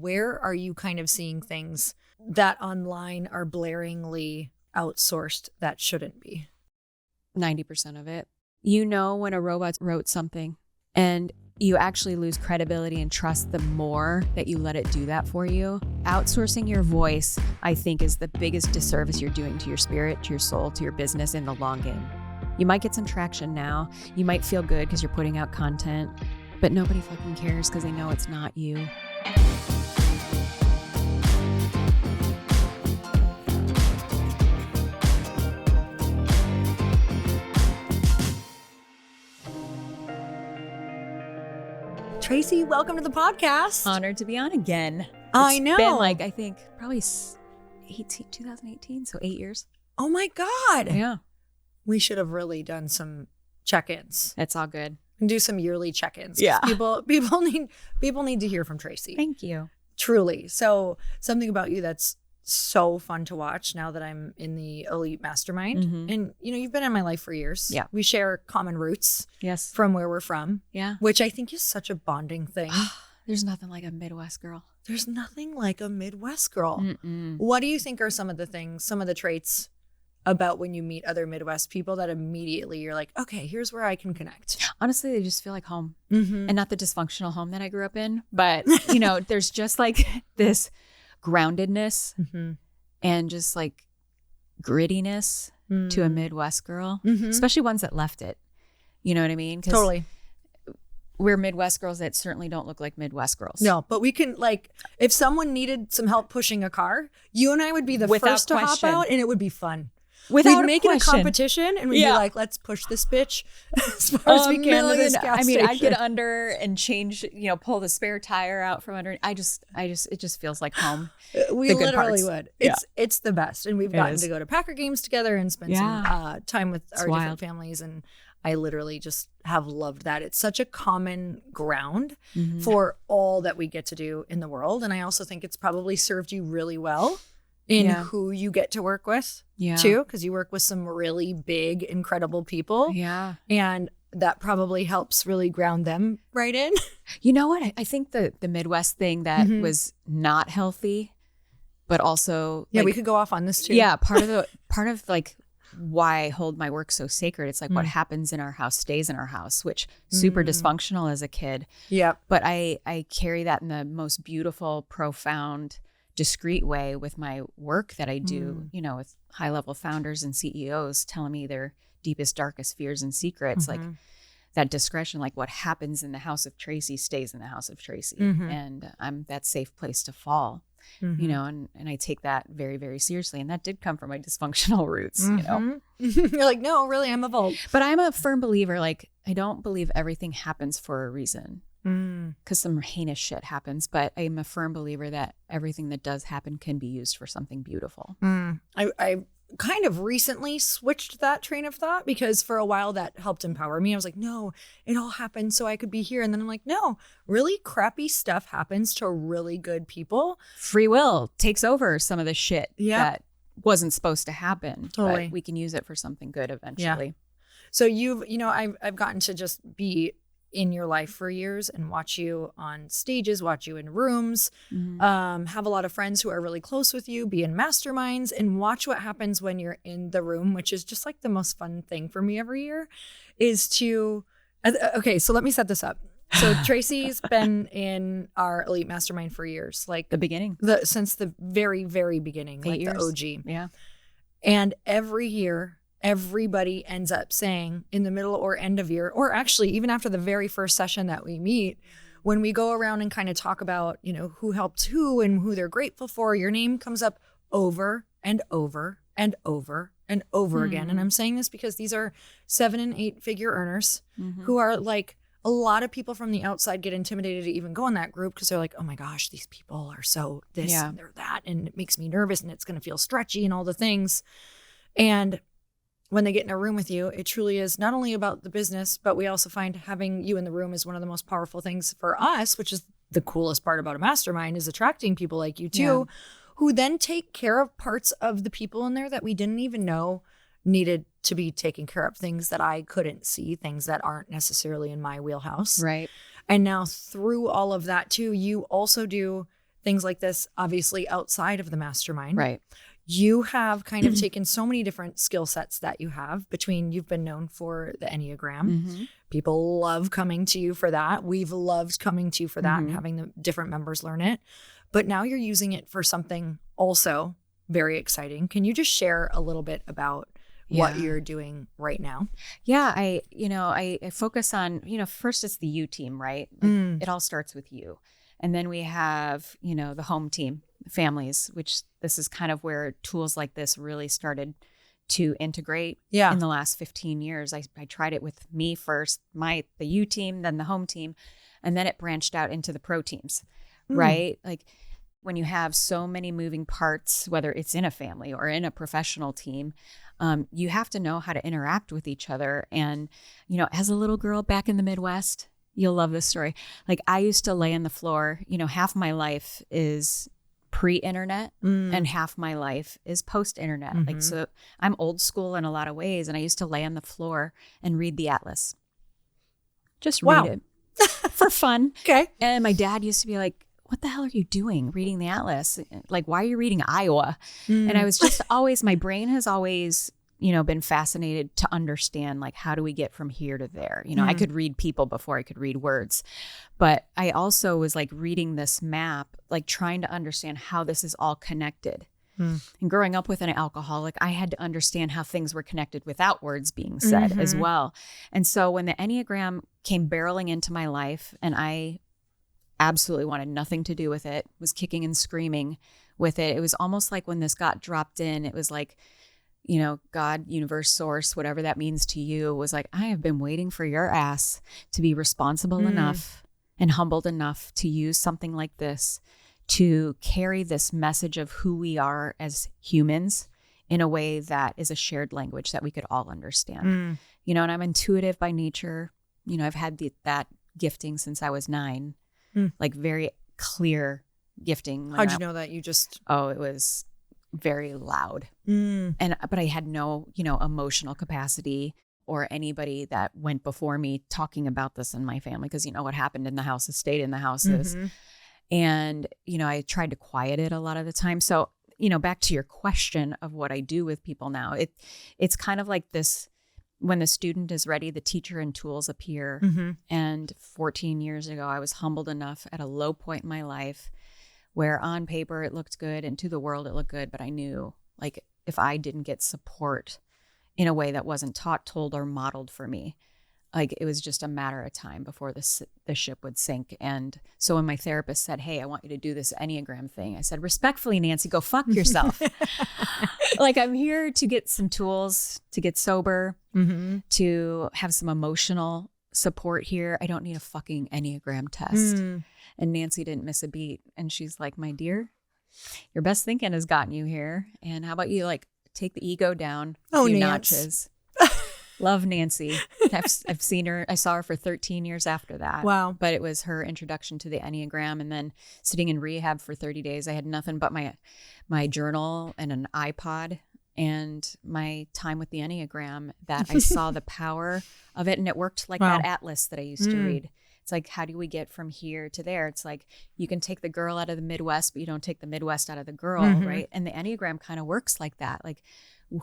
where are you kind of seeing things that online are blaringly outsourced that shouldn't be? 90% of it. You know when a robot wrote something, and you actually lose credibility and trust the more that you let it do that for you. Outsourcing your voice, I think, is the biggest disservice you're doing to your spirit, to your soul, to your business in the long game. You might get some traction now. You might feel good because you're putting out content, but nobody fucking cares because they know it's not you. Tracy, welcome to the podcast. Honored to be on again. I know. It's been I think probably 2018, so 8 years. Oh my God. Yeah. We should have really done some check-ins. It's all good. And do some yearly check-ins. Yeah. People need to hear from Tracy. Thank you. Truly. So something about you that's so fun to watch now that I'm in the elite mastermind. Mm-hmm. And you've been in my life for years. Yeah. We share common roots. Yes. From where we're from. Yeah. Which I think is such a bonding thing. There's nothing like a Midwest girl. There's nothing like a Midwest girl. Mm-mm. What do you think are some of the traits about when you meet other Midwest people that immediately you're like, okay, here's where I can connect? Honestly, they just feel like home. Mm-hmm. And not the dysfunctional home that I grew up in, but there's just this groundedness mm-hmm. and just grittiness to a Midwest girl, mm-hmm. especially ones that left it. You know what I mean? 'Cause totally. We're Midwest girls that certainly don't look like Midwest girls. No, but we can if someone needed some help pushing a car, you and I would be the Without first to question. hop out, and it would be fun. Without We'd make it a question. competition, and we'd be like, let's push this bitch as far as we can to this gas station. I'd station. get under and change, pull the spare tire out from under. It just feels like home. We literally parts. would. Yeah. It's the best. And we've gotten to go to Packer games together and spend some time with our different families. And I literally just have loved that. It's such a common ground for all that we get to do in the world. And I also think it's probably served you really well in who you get to work with too, because you work with some really big, incredible people. Yeah. And that probably helps really ground them right in. You know what? I think the Midwest thing that was not healthy, but also we could go off on this too. Yeah, part of why I hold my work so sacred. It's what happens in our house stays in our house, which super dysfunctional as a kid. Yeah. But I carry that in the most beautiful, profound, discreet way with my work that I do, with high level founders and CEOs telling me their deepest, darkest fears and secrets, that discretion, what happens in the house of Tracy stays in the house of Tracy. And I'm that safe place to fall, and I take that very, very seriously. And that did come from my dysfunctional roots, You're like, no, really, I'm a Volt. But I'm a firm believer, I don't believe everything happens for a reason. Because some heinous shit happens, but I'm a firm believer that everything that does happen can be used for something beautiful. I kind of recently switched that train of thought because for a while that helped empower me. I was like, no, it all happened so I could be here. And then I'm like, no, really crappy stuff happens to really good people. Free will takes over some of the shit that wasn't supposed to happen. Totally. But we can use it for something good eventually. Yeah. So I've gotten to just be in your life for years and watch you on stages, watch you in rooms, have a lot of friends who are really close with you, be in masterminds, and watch what happens when you're in the room, which is just the most fun thing for me every year is to, okay, so let me set this up. So Tracy's been in our elite mastermind for years, the beginning, since the very, very beginning, 8 years. The OG. Yeah. And every year, everybody ends up saying in the middle or end of year, or actually even after the very first session that we meet, when we go around and kind of talk about, who helped who and who they're grateful for, your name comes up over and over and over and over again. And I'm saying this because these are 7 and 8 figure earners who are a lot of people from the outside get intimidated to even go in that group because they're like, oh my gosh, these people are so this and they're that. And it makes me nervous and it's going to feel stretchy and all the things. And when they get in a room with you, it truly is not only about the business, but we also find having you in the room is one of the most powerful things for us, which is the coolest part about a mastermind is attracting people like you too, who then take care of parts of the people in there that we didn't even know needed to be taken care of, things that I couldn't see, things that aren't necessarily in my wheelhouse. Right. And now through all of that too, you also do things like this, obviously outside of the mastermind. Right. You have kind of taken so many different skill sets that you have between, you've been known for the Enneagram. Mm-hmm. People love coming to you for that. We've loved coming to you for that and having the different members learn it. But now you're using it for something also very exciting. Can you just share a little bit about what you're doing right now? Yeah, I focus on, first it's the you team, right? Like, it all starts with you. And then we have, the home team, families, which this is kind of where tools like this really started to integrate in the last 15 years. I tried it with me first, the you team, then the home team, and then it branched out into the pro teams, right? Like when you have so many moving parts, whether it's in a family or in a professional team, you have to know how to interact with each other. And, as a little girl back in the Midwest, you'll love this story. Like I used to lay on the floor, half my life is pre-internet and half my life is post-internet. Like, so I'm old school in a lot of ways. And I used to lay on the floor and read the atlas. Just read it for fun. Okay. And my dad used to be like, what the hell are you doing reading the atlas? Like, why are you reading Iowa? And I was just my brain has always, been fascinated to understand, like, how do we get from here to there? I could read people before I could read words, but I also was like reading this map, like trying to understand how this is all connected. And growing up with an alcoholic, I had to understand how things were connected without words being said as well. And so when the Enneagram came barreling into my life and I absolutely wanted nothing to do with it, was kicking and screaming with it. It was almost like when this got dropped in, it was like, God, universe, source, whatever that means to you, was like, I have been waiting for your ass to be responsible enough and humbled enough to use something like this to carry this message of who we are as humans in a way that is a shared language that we could all understand. And I'm intuitive by nature. I've had that gifting since I was 9. Like very clear gifting. How'd you know that? It was very loud. But I had no, emotional capacity or anybody that went before me talking about this in my family. Cause what happened in the houses stayed in the houses. And, I tried to quiet it a lot of the time. So, back to your question of what I do with people now, it's kind of like this. When the student is ready, the teacher and tools appear. And 14 years ago, I was humbled enough at a low point in my life where on paper it looked good and to the world it looked good. But I knew, like, if I didn't get support in a way that wasn't taught, told, or modeled for me, like it was just a matter of time before the ship would sink. And so when my therapist said, hey, I want you to do this Enneagram thing, I said, respectfully, Nancy, go fuck yourself. Like, I'm here to get some tools to get sober, to have some emotional support here. I don't need a fucking Enneagram test. And Nancy didn't miss a beat. And she's like, my dear, your best thinking has gotten you here. And how about you take the ego down a few notches? Love Nancy. I've seen her. I saw her for 13 years after that. Wow. But it was her introduction to the Enneagram. And then sitting in rehab for 30 days, I had nothing but my journal and an iPod and my time with the Enneagram that I saw the power of it. And it worked like that atlas that I used to read. It's like, how do we get from here to there? It's like, you can take the girl out of the Midwest, but you don't take the Midwest out of the girl, right? And the Enneagram kind of works like that. Like,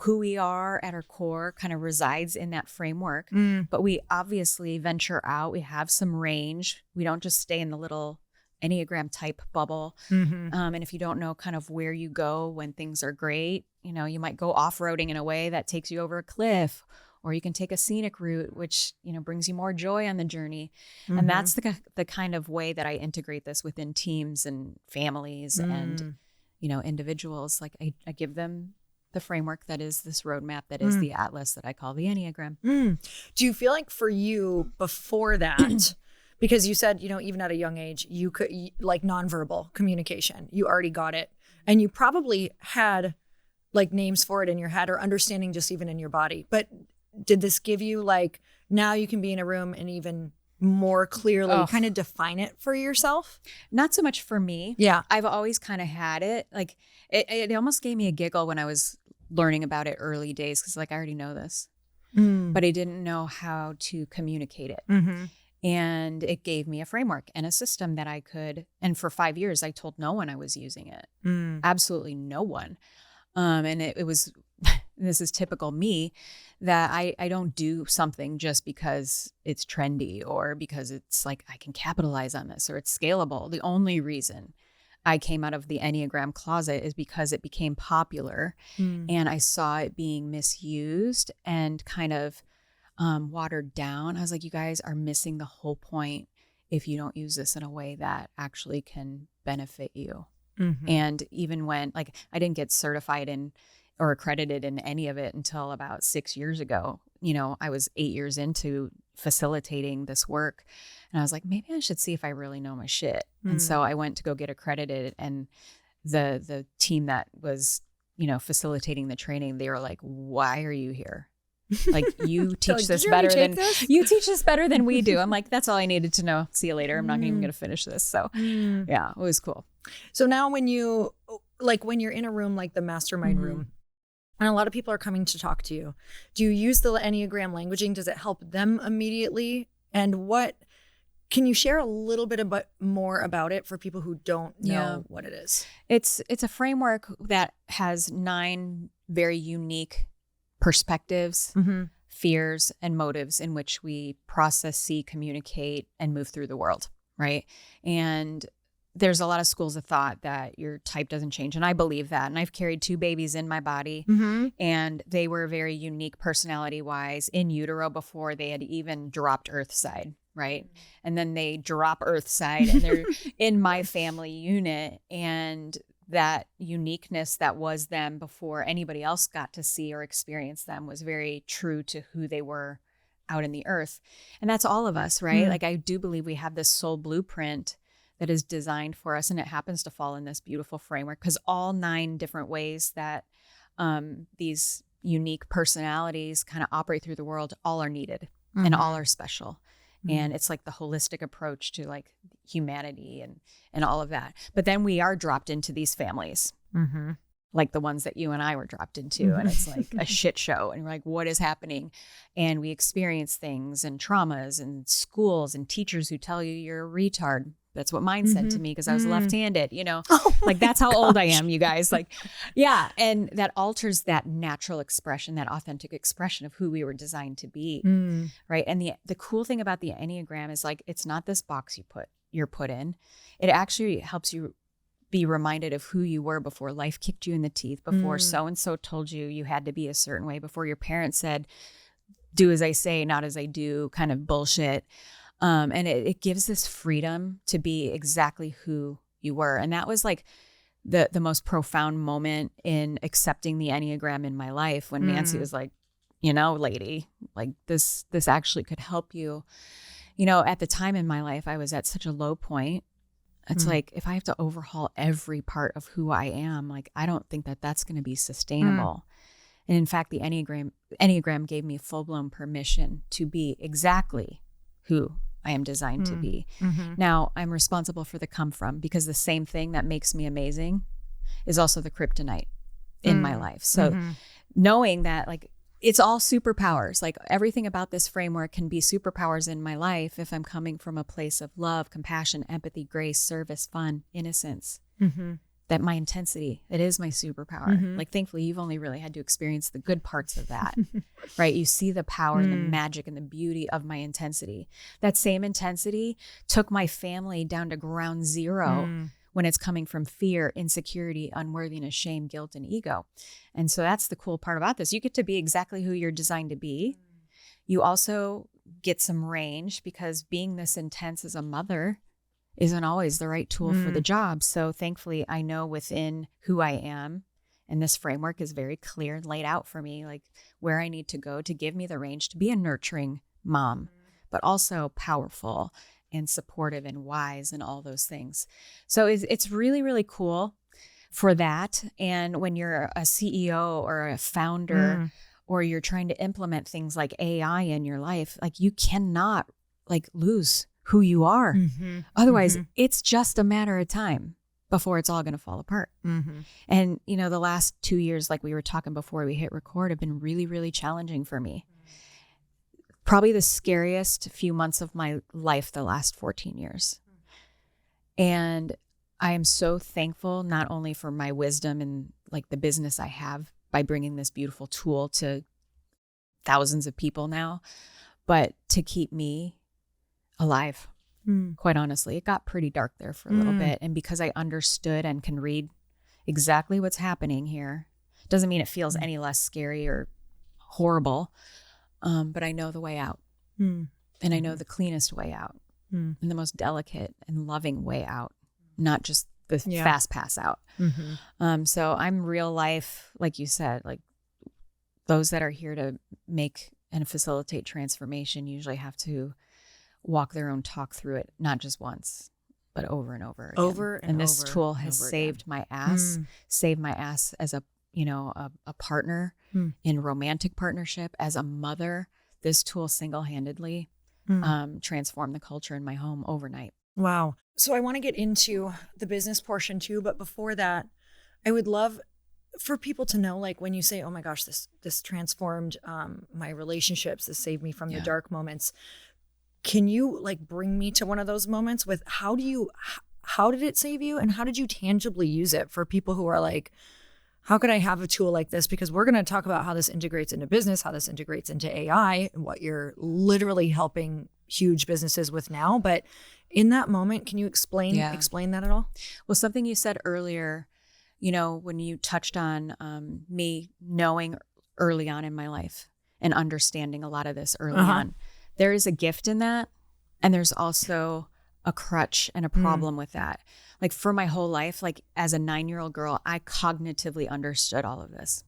who we are at our core kind of resides in that framework, but we obviously venture out. We have some range. We don't just stay in the little Enneagram type bubble. And if you don't know kind of where you go when things are great, you might go off-roading in a way that takes you over a cliff, or you can take a scenic route, which, brings you more joy on the journey. And that's the kind of way that I integrate this within teams and families and, individuals. Like I give them the framework that is this roadmap that is the atlas that I call the Enneagram. Do you feel like for you before that, because you said, even at a young age, you could like nonverbal communication, you already got it. And you probably had like names for it in your head or understanding just even in your body. But did this give you like, now you can be in a room and even more clearly kind of define it for yourself? Not so much for me. Yeah. I've always kind of had it. Like it almost gave me a giggle when I was learning about it early days. Cause like, I already know this, but I didn't know how to communicate it. And it gave me a framework and a system that I could, and for 5 years, I told no one I was using it. Absolutely no one. And it was, this is typical me, that I don't do something just because it's trendy or because it's like I can capitalize on this or it's scalable. The only reason I came out of the Enneagram closet is because it became popular and I saw it being misused and kind of watered down. I was like, you guys are missing the whole point if you don't use this in a way that actually can benefit you. And even when, like, I didn't get certified in or accredited in any of it until about 6 years ago. You know, I was 8 years into facilitating this work and I was like, maybe I should see if I really know my shit. And so I went to go get accredited, and the team that was, you know, facilitating the training, they were like, why are you here? Like, you teach this better than you teach this better than we do. I'm like, that's all I needed to know. See you later. I'm not even going to finish this. So yeah, it was cool. So now when you, like, when you're in a room like the mastermind room, and a lot of people are coming to talk to you, do you use the Enneagram languaging? Does it help them immediately? And what, can you share a little bit more about it for people who don't know what it is? It's a framework that has 9 very unique perspectives, fears, and motives in which we process, see, communicate, and move through the world, right? And there's a lot of schools of thought that your type doesn't change. And I believe that. And I've carried 2 babies in my body and they were very unique personality-wise in utero before they had even dropped Earthside, right? And then they drop Earthside and they're in my family unit. And that uniqueness that was them before anybody else got to see or experience them was very true to who they were out in the earth. And that's all of us, right? Like, I do believe we have this soul blueprint that is designed for us, and it happens to fall in this beautiful framework because all 9 different ways that these unique personalities kind of operate through the world all are needed and all are special. And it's like the holistic approach to like humanity and all of that. But then we are dropped into these families, like the ones that you and I were dropped into. And it's like a shit show. And you're like, what is happening? And we experience things and traumas and schools and teachers who tell you you're a retard. That's what mine said to me because I was left-handed, you know, like that's how old I am, you guys. Like, yeah. And that alters that natural expression, that authentic expression of who we were designed to be. Right. And the cool thing about the Enneagram is like, it's not this box you're put in. It actually helps you be reminded of who you were before life kicked you in the teeth, before so-and-so told you you had to be a certain way, before your parents said, do as I say, not as I do, kind of bullshit. And it gives this freedom to be exactly who you were. And that was like the most profound moment in accepting the Enneagram in my life when Nancy was like, you know, lady, like this actually could help you. You know, at the time in my life, I was at such a low point. It's like, if I have to overhaul every part of who I am, like, I don't think that that's going to be sustainable. And in fact, the Enneagram gave me full-blown permission to be exactly who I am designed to be. Now, I'm responsible for the come from, because the same thing that makes me amazing is also the kryptonite in my life. So knowing that, like, it's all superpowers, like everything about this framework can be superpowers in my life if I'm coming from a place of love, compassion, empathy, grace, service, fun, innocence. That my intensity, it is my superpower. Like, thankfully, you've only really had to experience the good parts of that, right? You see the power and the magic and the beauty of my intensity. That same intensity took my family down to ground zero when it's coming from fear, insecurity, unworthiness, shame, guilt, and ego. And so that's the cool part about this. You get to be exactly who you're designed to be. You also get some range, because being this intense as a mother isn't always the right tool for the job. So thankfully, I know within who I am, and this framework is very clear and laid out for me, like where I need to go to give me the range to be a nurturing mom, but also powerful and supportive and wise and all those things. So it's really, really cool for that. And when you're a CEO or a founder, or you're trying to implement things like AI in your life, like, you cannot like lose who you are. Otherwise, it's just a matter of time before it's all going to fall apart. And, you know, the last 2 years, like we were talking before we hit record, have been really, really challenging for me. probably the scariest few months of my life, the last 14 years. And I am so thankful not only for my wisdom and like the business I have by bringing this beautiful tool to thousands of people now, but to keep me alive. Quite honestly, it got pretty dark there for a little bit. And because I understood and can read exactly what's happening here, doesn't mean it feels any less scary or horrible. But I know the way out. And I know the cleanest way out and the most delicate and loving way out, not just the fast pass out. So I'm real life, like you said, like those that are here to make and facilitate transformation usually have to walk their own talk through it, not just once, but over and over again. And this tool has saved my ass, saved my ass as a, a partner in romantic partnership, as a mother. This tool single-handedly transformed the culture in my home overnight. Wow. So I want to get into the business portion too, but before that, I would love for people to know, like when you say, oh my gosh, this transformed my relationships, this saved me from the dark moments. Can you like bring me to one of those moments with how did it save you and how did you tangibly use it for people who are like, how could I have a tool like this? Because we're going to talk about how this integrates into business, how this integrates into AI, and what you're literally helping huge businesses with now. But in that moment, can you explain that at all? Well, something you said earlier, when you touched on me knowing early on in my life and understanding a lot of this early on, there is a gift in that. And there's also a crutch and a problem with that. Like for my whole life, like as a 9-year-old girl, I cognitively understood all of this,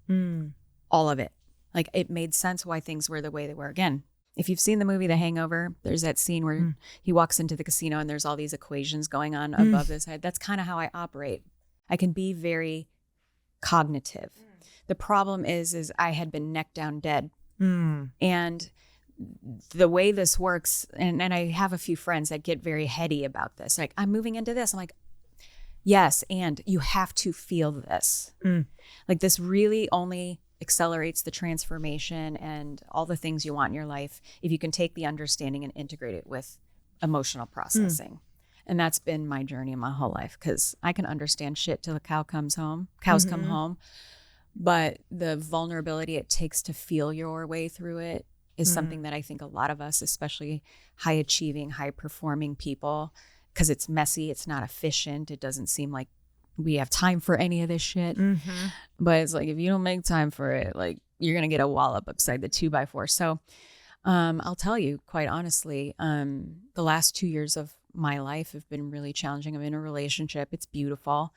all of it. Like it made sense why things were the way they were. Again, if you've seen the movie The Hangover, there's that scene where he walks into the casino and there's all these equations going on above his head. That's kind of how I operate. I can be very cognitive. The problem is I had been neck down dead. And the way this works, and I have a few friends that get very heady about this. Like, I'm moving into this. I'm like, yes, and you have to feel this. Like this really only accelerates the transformation and all the things you want in your life if you can take the understanding and integrate it with emotional processing. And that's been my journey my whole life, because I can understand shit till the cows come home. But the vulnerability it takes to feel your way through it is something that I think a lot of us, especially high achieving, high performing people, because it's messy, it's not efficient, it doesn't seem like we have time for any of this shit. But it's like, if you don't make time for it, like you're going to get a wallop upside the 2x4. So I'll tell you quite honestly, the last 2 years of my life have been really challenging. I'm in a relationship. It's beautiful.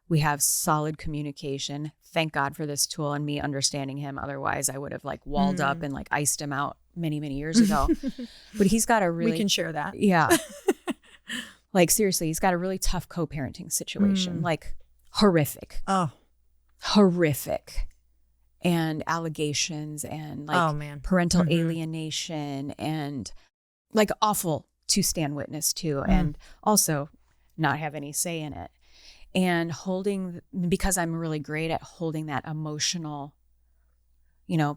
We have solid communication. Thank God for this tool and me understanding him. Otherwise, I would have like walled up and like iced him out many, many years ago. But he's got a really... We can share that. Yeah. Like seriously, he's got a really tough co-parenting situation. Like horrific. Oh. Horrific. And allegations and like parental alienation and like awful to stand witness to and also not have any say in it. And because I'm really great at holding that emotional,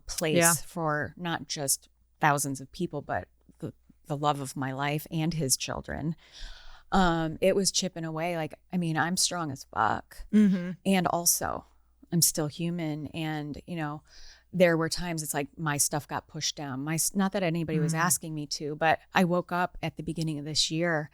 place for not just thousands of people, but the love of my life and his children. It was chipping away. Like, I mean, I'm strong as fuck. And also I'm still human. And, there were times it's like my stuff got pushed down. Not that anybody was asking me to, but I woke up at the beginning of this year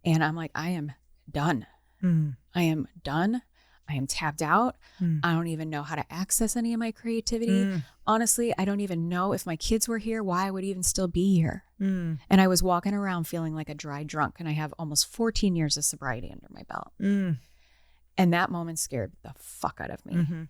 and I'm like, I am done. I am done. I am tapped out. I don't even know how to access any of my creativity. Honestly, I don't even know if my kids were here, why I would even still be here. And I was walking around feeling like a dry drunk, and I have almost 14 years of sobriety under my belt. And that moment scared the fuck out of me.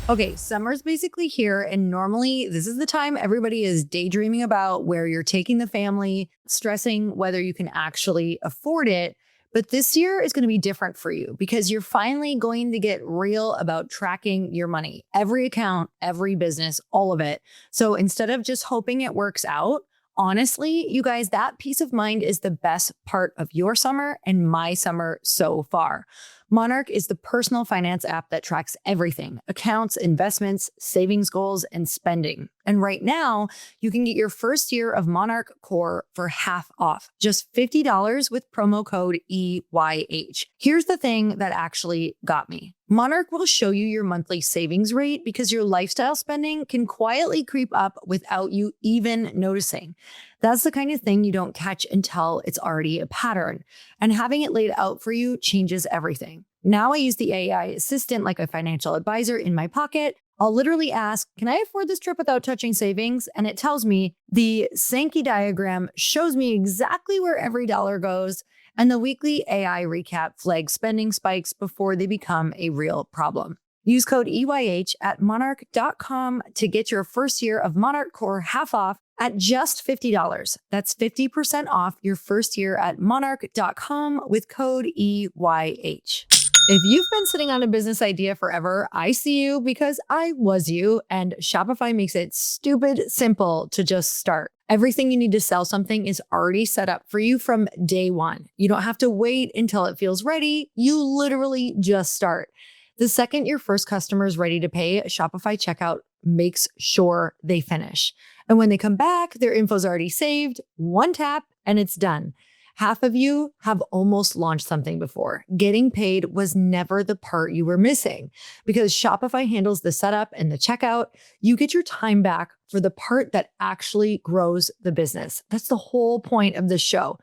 Okay, summer's basically here, and normally this is the time everybody is daydreaming about where you're taking the family, stressing whether you can actually afford it. But this year is going to be different for you because you're finally going to get real about tracking your money, every account, every business, all of it. So instead of just hoping it works out, honestly, you guys, that peace of mind is the best part of your summer and my summer so far. Monarch is the personal finance app that tracks everything: accounts, investments, savings goals, and spending. And right now, you can get your first year of Monarch Core for half off, just $50 with promo code EYH. Here's the thing that actually got me. Monarch will show you your monthly savings rate because your lifestyle spending can quietly creep up without you even noticing. That's the kind of thing you don't catch until it's already a pattern. And having it laid out for you changes everything. Now I use the AI assistant like a financial advisor in my pocket. I'll literally ask, can I afford this trip without touching savings? And it tells me. The Sankey diagram shows me exactly where every dollar goes. And the weekly AI recap flags spending spikes before they become a real problem. Use code EYH at monarch.com to get your first year of Monarch Core half off at just $50. That's 50% off your first year at monarch.com with code EYH. If you've been sitting on a business idea forever, I see you because I was you, and Shopify makes it stupid simple to just start. Everything you need to sell something is already set up for you from day one. You don't have to wait until it feels ready. You literally just start. The second your first customer is ready to pay, Shopify checkout makes sure they finish. And when they come back, their info's already saved, one tap, and it's done. Half of you have almost launched something before. Getting paid was never the part you were missing. Because Shopify handles the setup and the checkout, you get your time back for the part that actually grows the business. That's the whole point of this show.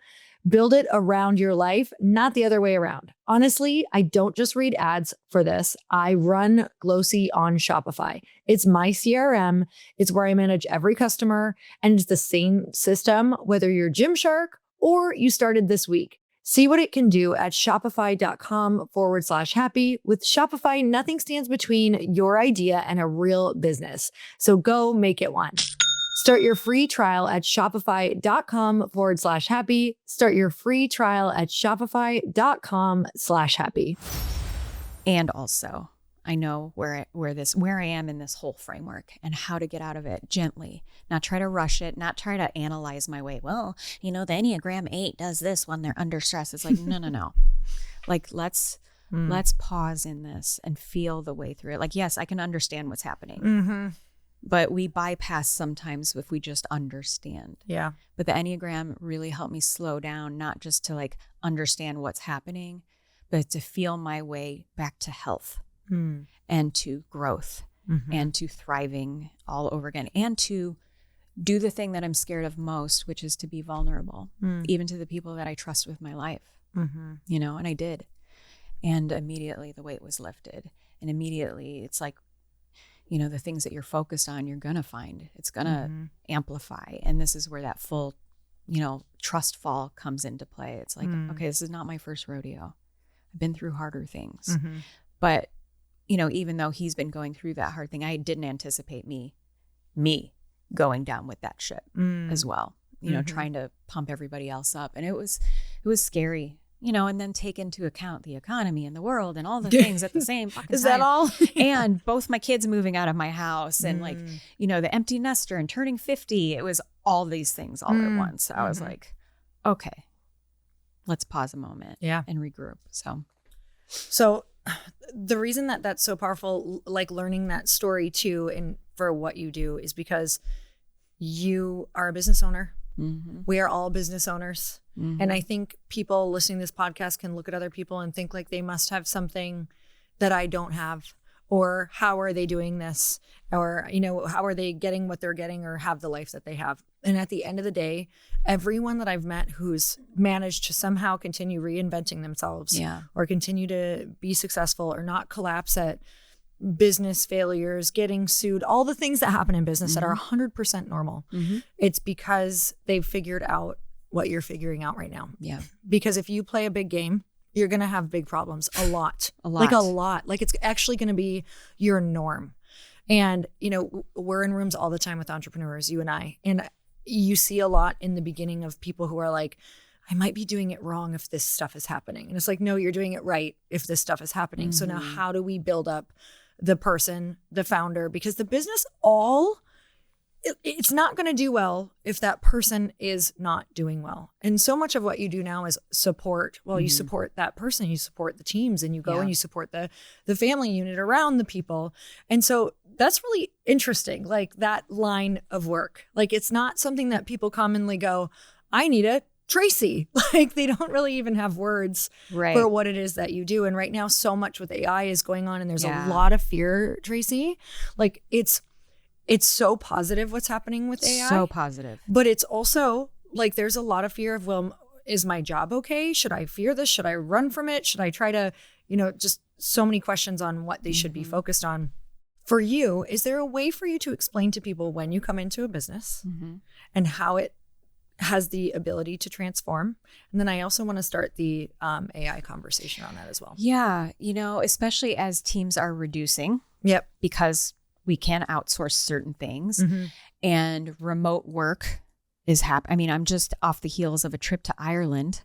Build it around your life, not the other way around. Honestly, I don't just read ads for this. I run Glossy on Shopify. It's my CRM. It's where I manage every customer. And it's the same system, whether you're Gymshark or you started this week. See what it can do at shopify.com/happy. With Shopify, nothing stands between your idea and a real business. So go make it one. Start your free trial at shopify.com/happy. Start your free trial at shopify.com/happy. And also, I know where I am in this whole framework and how to get out of it gently, not try to rush it, not try to analyze my way. Well, the Enneagram 8 does this when they're under stress. It's like, no. Like, let's pause in this and feel the way through it. Like, yes, I can understand what's happening. Mm-hmm. But we bypass sometimes if we just understand. Yeah. But the Enneagram really helped me slow down, not just to like understand what's happening, but to feel my way back to health and to growth and to thriving all over again, and to do the thing that I'm scared of most, which is to be vulnerable, even to the people that I trust with my life, and I did. And immediately the weight was lifted. And immediately it's like, the things that you're focused on, you're going to find. It's going to amplify. And this is where that full, trust fall comes into play. It's like, okay, this is not my first rodeo. I've been through harder things. But, even though he's been going through that hard thing, I didn't anticipate me going down with that ship as well, trying to pump everybody else up. And it was scary. And then take into account the economy and the world and all the things at the same fucking time. Is that all? And both my kids moving out of my house and the empty nester and turning 50. It was all these things all at once. So I was like, okay, let's pause a moment and regroup. So the reason that that's so powerful, like learning that story too, and for what you do, is because you are a business owner. We are all business owners. And I think people listening to this podcast can look at other people and think like they must have something that I don't have, or how are they doing this? Or, how are they getting what they're getting or have the life that they have? And at the end of the day, everyone that I've met who's managed to somehow continue reinventing themselves or continue to be successful or not collapse at business failures, getting sued, all the things that happen in business that are 100% normal. It's because they've figured out what you're figuring out right now. Yeah. Because if you play a big game, you're going to have big problems a lot. Like a lot. Like it's actually going to be your norm. And, we're in rooms all the time with entrepreneurs, you and I, and you see a lot in the beginning of people who are like, I might be doing it wrong if this stuff is happening. And it's like, no, you're doing it right if this stuff is happening. So now how do we build up the person, the founder? Because the business all it's not going to do well if that person is not doing well. And so much of what you do now is support. Well, you support that person, you support the teams, and you go and you support the family unit around the people. And so that's really interesting, like that line of work. Like it's not something that people commonly go, I need a Tracy. Like they don't really even have words for what it is that you do. And right now, so much with AI is going on, and there's a lot of fear, Tracy. Like it's so positive what's happening with AI. So positive. But it's also like there's a lot of fear of, well, is my job okay? Should I fear this? Should I run from it? Should I try to, just so many questions on what they should be focused on. For you, is there a way for you to explain to people when you come into a business and how it has the ability to transform? And then I also want to start the AI conversation on that as well. Yeah. Especially as teams are reducing. Yep. Because we can outsource certain things and remote work is happening. I mean, I'm just off the heels of a trip to Ireland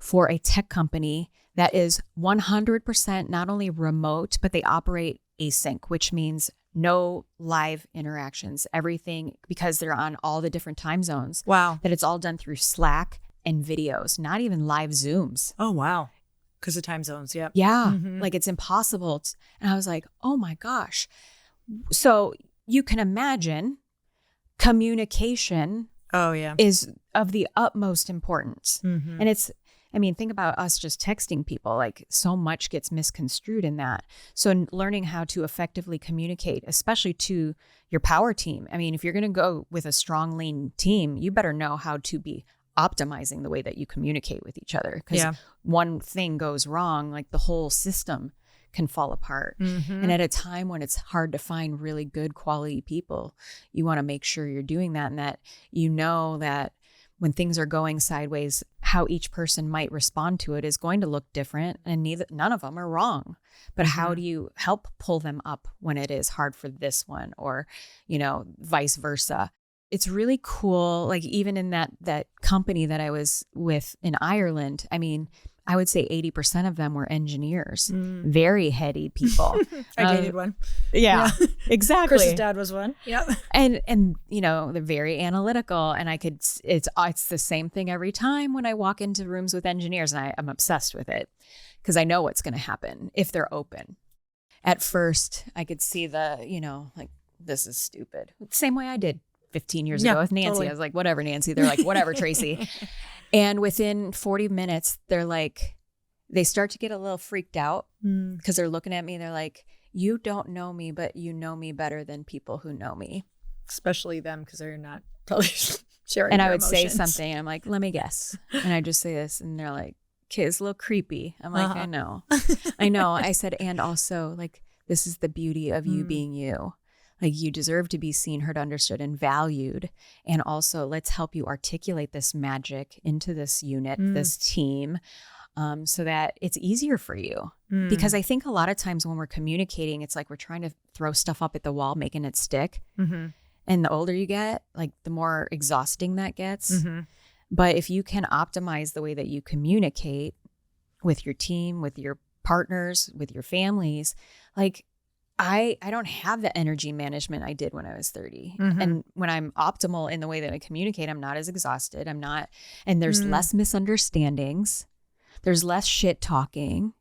for a tech company that is 100% not only remote, but they operate async, which means no live interactions, everything, because they're on all the different time zones. Wow. That it's all done through Slack and videos, not even live Zooms. Oh, wow. Because of time zones. Yep. Yeah. Like it's impossible. And I was like, oh my gosh. So you can imagine communication is of the utmost importance. And think about us just texting people, like so much gets misconstrued in that. So learning how to effectively communicate, especially to your power team. I mean, if you're going to go with a strong, lean team, you better know how to be optimizing the way that you communicate with each other. Because one thing goes wrong, like the whole system can fall apart. And at a time when it's hard to find really good quality people, you want to make sure you're doing that, and that that when things are going sideways, how each person might respond to it is going to look different, and none of them are wrong. But how do you help pull them up when it is hard for this one, or vice versa? It's really cool. Like even in that company that I was with in Ireland, I mean, I would say 80% of them were engineers, very heady people. I dated one. Yeah, exactly. Chris's dad was one. Yep. And they're very analytical, and it's the same thing every time when I walk into rooms with engineers, and I'm obsessed with it because I know what's going to happen if they're open. At first, I could see like this is stupid. Same way I did 15 years ago with Nancy. Totally. I was like, whatever, Nancy. They're like, whatever, Tracy. And within 40 minutes, they're like, they start to get a little freaked out because they're looking at me. They're like, you don't know me, but you know me better than people who know me. Especially them, because they're not probably sharing And their I would emotions. say something, and I'm like, let me guess. And I just say this, and they're like, okay, it's a little creepy. I'm like, I know. I said, and also, like, this is the beauty of you being you. Like you deserve to be seen, heard, understood, and valued. And also let's help you articulate this magic into this unit, this team, so that it's easier for you. Because I think a lot of times when we're communicating, it's like we're trying to throw stuff up at the wall, making it stick. And the older you get, like the more exhausting that gets. But if you can optimize the way that you communicate with your team, with your partners, with your families, like I don't have the energy management I did when I was 30. And when I'm optimal in the way that I communicate, I'm not as exhausted. And there's less misunderstandings. There's less shit talking.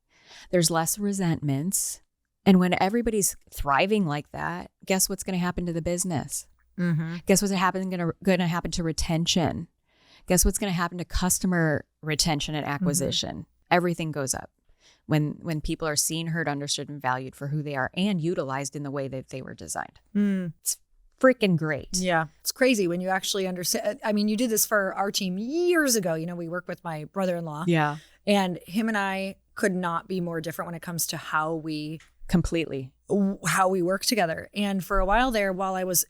There's less resentments. And when everybody's thriving like that, guess what's going to happen to the business? Guess what's going to happen to retention? Guess what's going to happen to customer retention and acquisition? Everything goes up. When people are seen, heard, understood, and valued for who they are and utilized in the way that they were designed. It's freaking great. Yeah. It's crazy when you actually understand. I mean, you did this for our team years ago. We work with my brother-in-law. Yeah. And him and I could not be more different when it comes to how we work together. And for a while there, while I was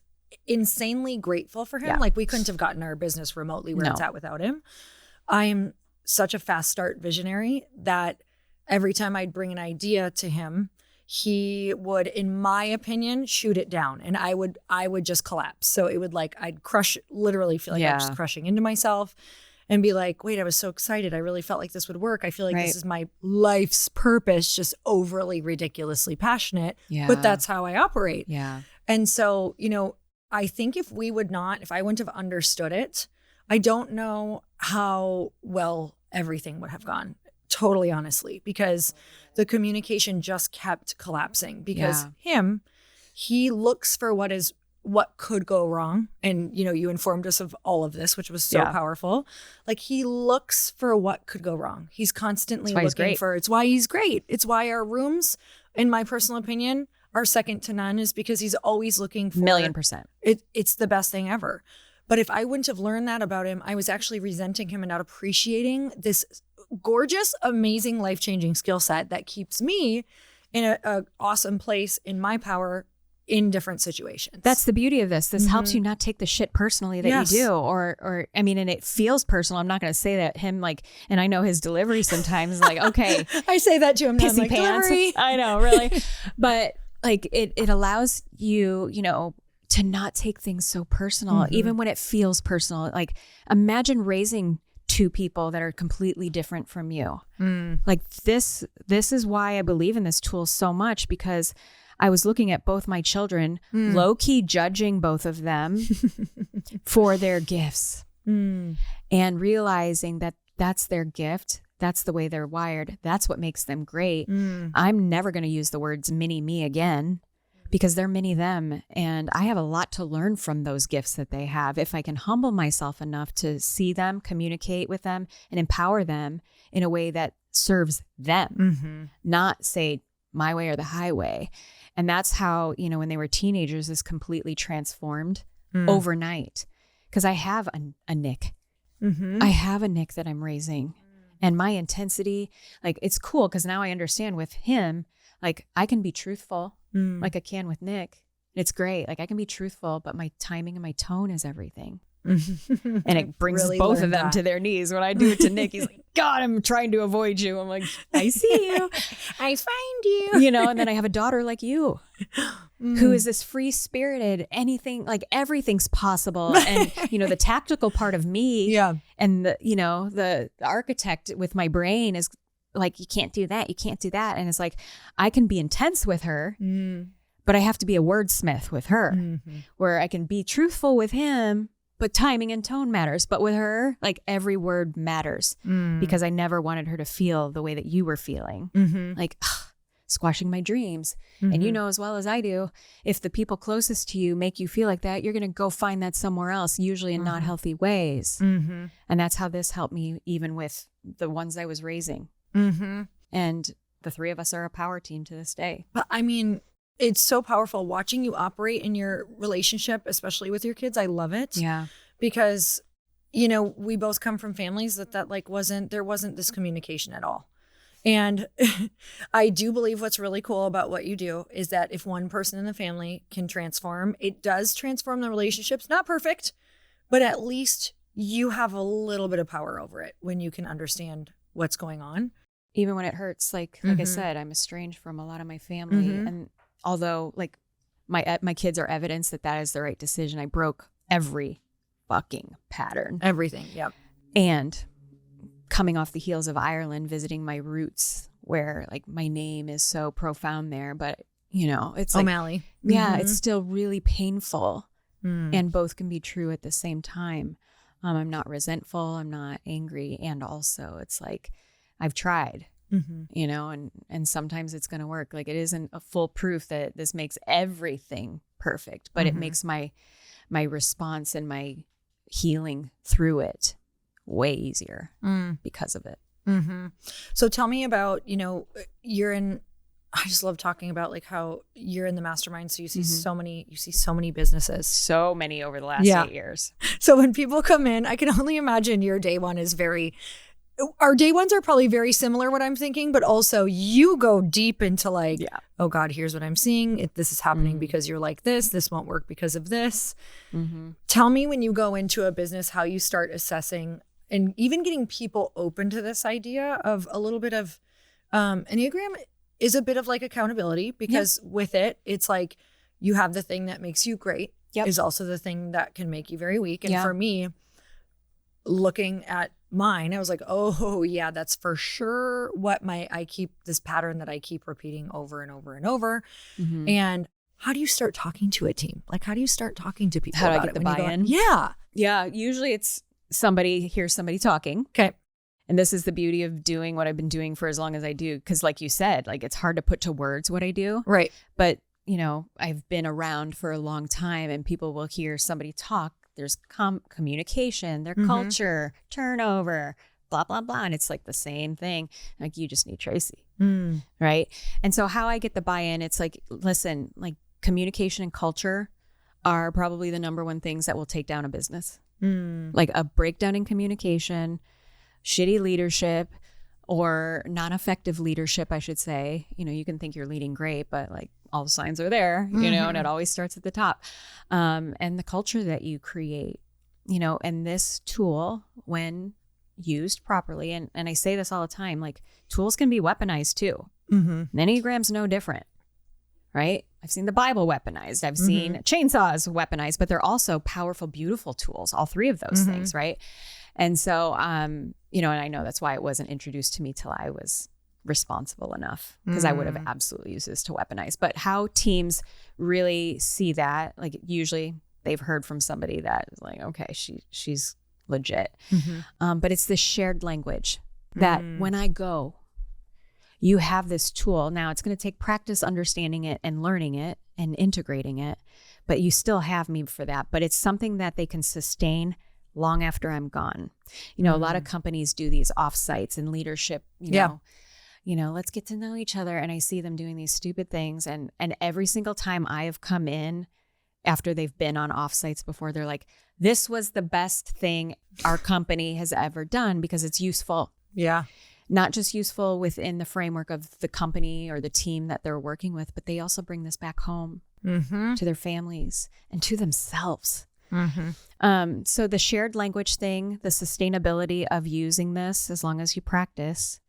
insanely grateful for him, like we couldn't have gotten our business remotely where it's at without him. I am such a fast start visionary that every time I'd bring an idea to him, he would, in my opinion, shoot it down, and I would just collapse. So it would I'd crush, literally feel like I'm just crushing into myself and be like, wait, I was so excited. I really felt like this would work. I feel like this is my life's purpose, just overly ridiculously passionate, but that's how I operate. Yeah. And so, I think if I wouldn't have understood it, I don't know how well everything would have gone, totally honestly, because the communication just kept collapsing because he looks for what could go wrong. And, you informed us of all of this, which was so powerful. Like he looks for what could go wrong. He's constantly looking for, it's why he's great. It's why our rooms, in my personal opinion, are second to none, is because he's always looking for 1,000,000%. It's the best thing ever. But if I wouldn't have learned that about him, I was actually resenting him and not appreciating this gorgeous, amazing, life-changing skill set that keeps me in a awesome place in my power in different situations. That's the beauty of this. This helps you not take the shit personally that you do. Or I mean, and it feels personal. I'm not going to say that him and I know his delivery sometimes like, okay. I say that to him now. Pissy pants. Delivery. I know, really. But like it allows you, to not take things so personal, even when it feels personal. Like imagine raising two people that are completely different from you. Like this is why I believe in this tool so much, because I was looking at both my children, low key judging both of them for their gifts and realizing that that's their gift. That's the way they're wired. That's what makes them great. I'm never going to use the words mini me again because they're mini them. And I have a lot to learn from those gifts that they have. If I can humble myself enough to see them, communicate with them, and empower them in a way that serves them, not say my way or the highway. And that's how, when they were teenagers, this completely transformed overnight. Because I have a Nick. I have a Nick that I'm raising. And my intensity, like, it's cool because now I understand with him, like, I can be truthful like I can with Nick. It's great. Like, I can be truthful, but my timing and my tone is everything. And it brings really both of them to their knees. When I do it to Nick, he's like, God, I'm trying to avoid you. I'm like, I see you. I find you. And then I have a daughter like you who is this free spirited, anything, like everything's possible. And, the tactical part of me and the architect with my brain is like, you can't do that. You can't do that. And it's like, I can be intense with her, but I have to be a wordsmith with her where I can be truthful with him. But timing and tone matters. But with her, like every word matters because I never wanted her to feel the way that you were feeling, like squashing my dreams. And as well as I do, if the people closest to you make you feel like that, you're going to go find that somewhere else, usually in not healthy ways. And that's how this helped me, even with the ones I was raising. And the three of us are a power team to this day. But I mean, it's so powerful watching you operate in your relationship, especially with your kids. I love it. Yeah. Because, we both come from families that there wasn't this communication at all. And I do believe what's really cool about what you do is that if one person in the family can transform, it does transform the relationships. Not perfect, but at least you have a little bit of power over it when you can understand what's going on. Even when it hurts, like I said, I'm estranged from a lot of my family. And although like my kids are evidence that is the right decision, I broke every fucking pattern. Everything, yep. And coming off the heels of Ireland, visiting my roots where like my name is so profound there, but it's like, O'Malley. Yeah, it's still really painful. And both can be true at the same time. I'm not resentful, I'm not angry. And also it's like, I've tried. And sometimes it's going to work. Like it isn't a full proof that this makes everything perfect, but it makes my response and my healing through it way easier because of it. So tell me about, I just love talking about like how you're in the mastermind. So you see so many businesses. So many over the last 8 years. So when people come in, I can only imagine your day one is our day ones are probably very similar, what I'm thinking, but also you go deep into like, oh God, here's what I'm seeing. This is happening because you're like this won't work because of this. Tell me when you go into a business, how you start assessing and even getting people open to this idea of a little bit of Enneagram is a bit of like accountability because with it, it's like you have the thing that makes you great is also the thing that can make you very weak. And for me, looking at mine, I was like, oh yeah, that's for sure what I keep this pattern that I keep repeating over and over and over. And how do you start talking to a team? Like, how do you start talking to people? How do I about get it the when you go buy-in? Yeah. Yeah. Usually it's here's somebody talking. Okay. And this is the beauty of doing what I've been doing for as long as I do. Because like you said, like it's hard to put to words what I do. Right. But, I've been around for a long time and people will hear somebody talk. There's communication, their culture, turnover, blah, blah, blah. And it's like the same thing. Like you just need Tracy. Right. And so how I get the buy-in, it's like, listen, like communication and culture are probably the number one things that will take down a business. Like a breakdown in communication, shitty leadership, or non-effective leadership, I should say. You can think you're leading great, but like all the signs are there, and it always starts at the top. And the culture that you create, and this tool, when used properly, and I say this all the time, like tools can be weaponized too. Enneagram's no different, right? I've seen the Bible weaponized. I've seen chainsaws weaponized, but they're also powerful, beautiful tools, all three of those things, right? And so, and I know that's why it wasn't introduced to me till I was responsible enough, because I would have absolutely used this to weaponize. But how teams really see that, like usually they've heard from somebody that is like, okay, she's legit. But it's this shared language that when I go, you have this tool. Now it's going to take practice understanding it and learning it and integrating it, but you still have me for that. But it's something that they can sustain long after I'm gone. A lot of companies do these offsites and leadership, let's get to know each other. And I see them doing these stupid things. And every single time I have come in after they've been on offsites before, they're like, this was the best thing our company has ever done because it's useful. Yeah. Not just useful within the framework of the company or the team that they're working with, but they also bring this back home to their families and to themselves. So the shared language thing, the sustainability of using this as long as you practice,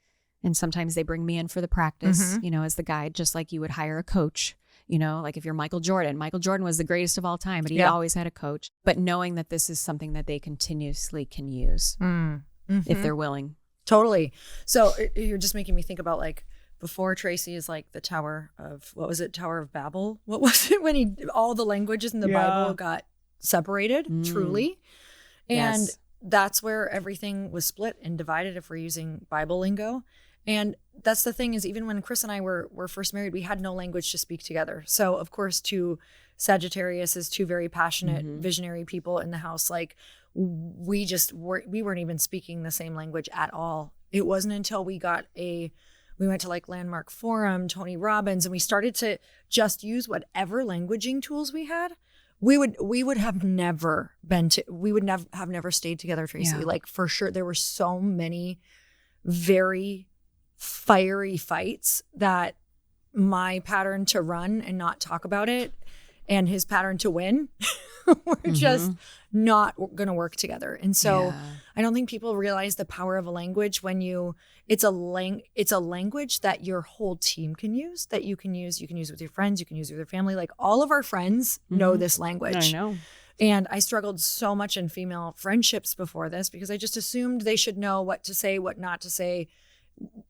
and sometimes they bring me in for the practice, as the guide, just like you would hire a coach, like if you're Michael Jordan was the greatest of all time, but he always had a coach. But knowing that this is something that they continuously can use if they're willing. Totally. So you're just making me think about like before Tracy is like the Tower of Babel. What was it when all the languages in the Bible got separated truly? And that's where everything was split and divided, if we're using Bible lingo. And that's the thing, is even when Chris and I were first married, we had no language to speak together. So of course, two Sagittarius is two very passionate, visionary people in the house. Like we weren't even speaking the same language at all. It wasn't until we went to like Landmark Forum, Tony Robbins, and we started to just use whatever languaging tools we had. We would have never stayed together, Tracy. Yeah. Like for sure, there were so many very fiery fights that my pattern to run and not talk about it and his pattern to win were just not going to work together. And so I don't think people realize the power of a language when it's a language that your whole team can use, that you can use with your friends, you can use with your family. Like all of our friends know this language. I know. And I struggled so much in female friendships before this because I just assumed they should know what to say, what not to say,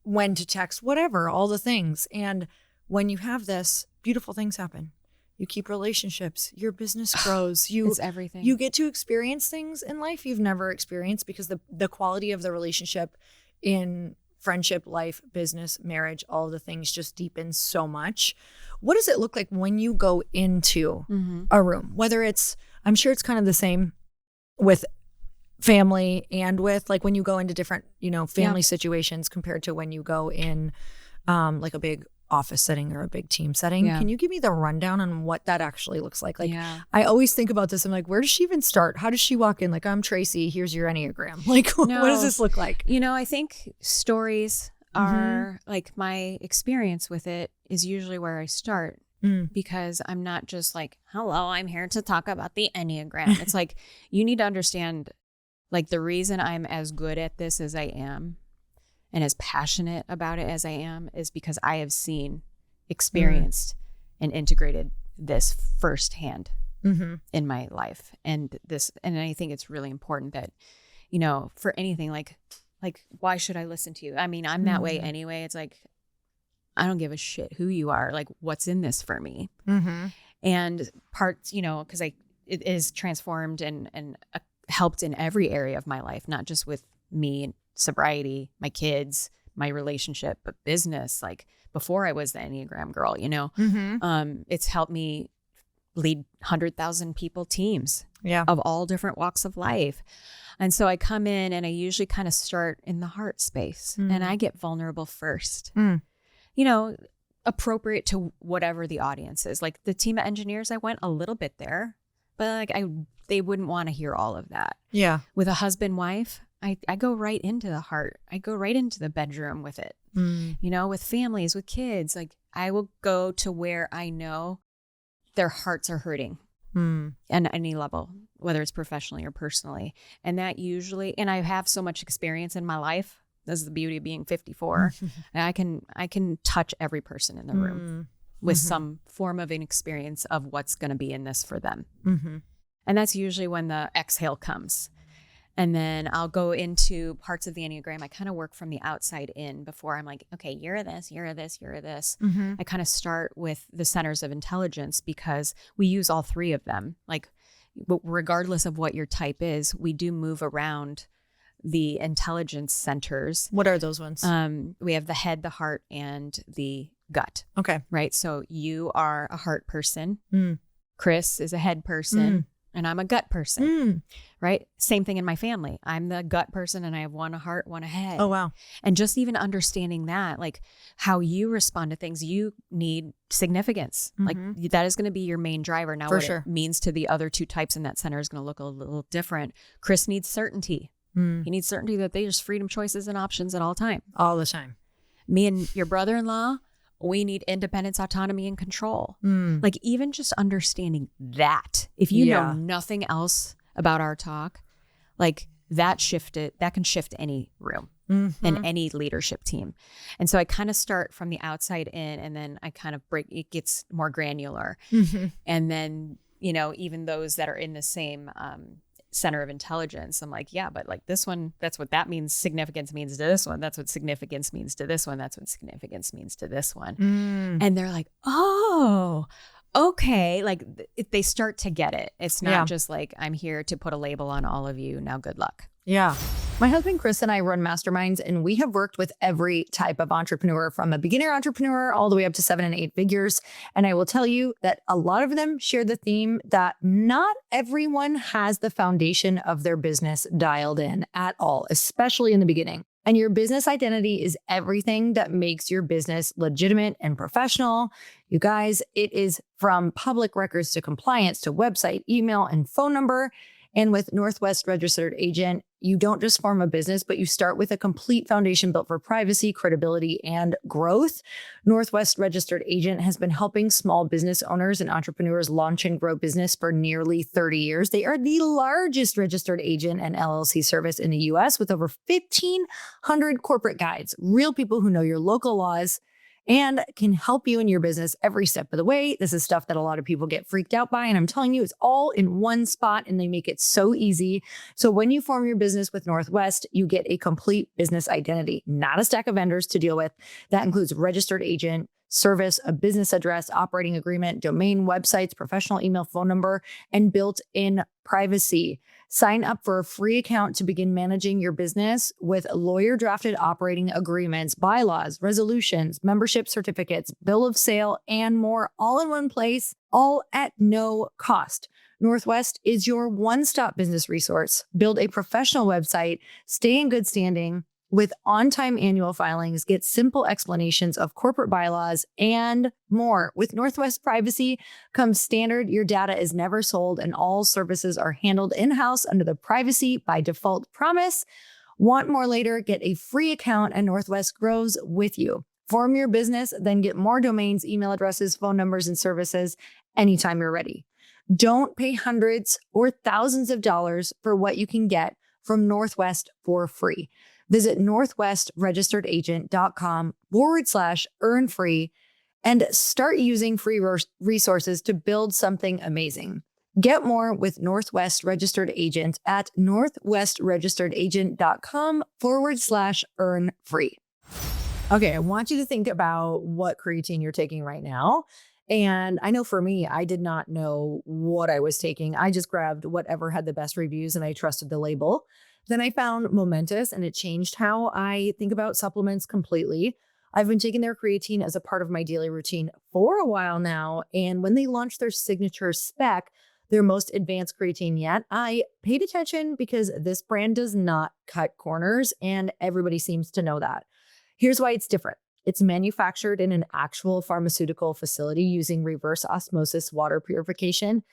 when to text, whatever, all the things. And when you have this, beautiful things happen. You keep relationships, your business grows. It's everything. You get to experience things in life you've never experienced because the quality of the relationship in friendship, life, business, marriage, all of the things just deepens so much. What does it look like when you go into a room? Whether it's, I'm sure it's kind of the same with family and with like when you go into different, family situations compared to when you go in like a big office setting or a big team setting. Can you give me the rundown on what that actually looks like? Like I always think about this. I'm like, where does she even start? How does she walk in? Like, I'm Tracy, here's your Enneagram. Like, what does this look like? I think stories are like, my experience with it is usually where I start because I'm not just like, hello, I'm here to talk about the Enneagram. It's like, you need to understand like the reason I'm as good at this as I am and as passionate about it as I am is because I have seen, experienced, and integrated this firsthand in my life. And I think it's really important that, for anything like, why should I listen to you? I mean, I'm that way anyway. It's like, I don't give a shit who you are. Like, what's in this for me? And parts, because it is transformed and helped in every area of my life, not just with me and sobriety, my kids, my relationship, but business. Like before I was the Enneagram girl, it's helped me lead 100,000 people teams of all different walks of life. And so I come in and I usually kind of start in the heart space and I get vulnerable first, appropriate to whatever the audience is. Like the team of engineers, I went a little bit there, but they wouldn't want to hear all of that. Yeah. With a husband, wife, I go right into the heart. I go right into the bedroom with it, with families, with kids. Like I will go to where I know their hearts are hurting on any level, whether it's professionally or personally. And that usually, and I have so much experience in my life. This is the beauty of being 54. And I can touch every person in the room with some form of an experience of what's going to be in this for them. And that's usually when the exhale comes. And then I'll go into parts of the Enneagram. I kind of work from the outside in before I'm like, okay, you're this, you're this, you're this. I kind of start with the centers of intelligence because we use all three of them. Like regardless of what your type is, we do move around the intelligence centers. What are those ones? We have the head, the heart, and the gut. Okay. Right. So you are a heart person. Chris is a head person. And I'm a gut person, right? Same thing in my family. I'm the gut person and I have one a heart, one a head. Oh, wow. And just even understanding that, like how you respond to things, you need significance. Like that is going to be your main driver. Now, it means to the other two types in that center is going to look a little different. Chris needs certainty. He needs certainty that there's freedom, choices, and options at all time. All the time. Me and your brother-in-law, we need independence, autonomy, and control. Like even just understanding that, if you know nothing else about our talk, like that can shift any room and any leadership team. And so I kind of start from the outside in, and then I kind of it gets more granular. And then, even those that are in the same center of intelligence, I'm like, yeah, but like this one, that's what that means. Significance means to this one. That's what significance means to this one. That's what significance means to this one. And they're like, oh, okay. Like they start to get it. It's not just like, I'm here to put a label on all of you. Now, good luck. Yeah. My husband, Chris, and I run masterminds, and we have worked with every type of entrepreneur, from a beginner entrepreneur all the way up to 7 and 8 figures. And I will tell you that a lot of them share the theme that not everyone has the foundation of their business dialed in at all, especially in the beginning. And your business identity is everything that makes your business legitimate and professional. You guys, it is from public records to compliance to website, email, and phone number. And with Northwest Registered Agent, you don't just form a business, but you start with a complete foundation built for privacy, credibility, and growth. Northwest Registered Agent has been helping small business owners and entrepreneurs launch and grow business for nearly 30 years. They are the largest registered agent and LLC service in the U.S. with over 1,500 corporate guides, real people who know your local laws and can help you in your business every step of the way. This is stuff that a lot of people get freaked out by. And I'm telling you, it's all in one spot and they make it so easy. So when you form your business with Northwest, you get a complete business identity, not a stack of vendors to deal with. That includes registered agent, service, a business address, operating agreement, domain, websites, professional email, phone number, and built-in privacy. Sign up for a free account to begin managing your business with lawyer-drafted operating agreements, bylaws, resolutions, membership certificates, bill of sale, and more, all in one place, all at no cost. Northwest is your one-stop business resource. Build a professional website, stay in good standing with on-time annual filings, get simple explanations of corporate bylaws, and more. With Northwest Privacy comes standard, your data is never sold, and all services are handled in-house under the privacy by default promise. Want more later? Get a free account, and Northwest grows with you. Form your business, then get more domains, email addresses, phone numbers, and services anytime you're ready. Don't pay hundreds or thousands of dollars for what you can get from Northwest for free. Visit northwestregisteredagent.com/earn free and start using free resources to build something amazing. Get more with Northwest Registered Agent at northwestregisteredagent.com/earn free. Okay, I want you to think about what creatine you're taking right now And I know for me, I did not know what I was taking. I just grabbed whatever had the best reviews and I trusted the label. Then I found Momentous and it changed how I think about supplements completely. I've been taking their creatine as a part of my daily routine for a while now. And when they launched their signature spec, their most advanced creatine yet, I paid attention because this brand does not cut corners and everybody seems to know that. Here's why it's different. It's manufactured in an actual pharmaceutical facility using reverse osmosis water purification.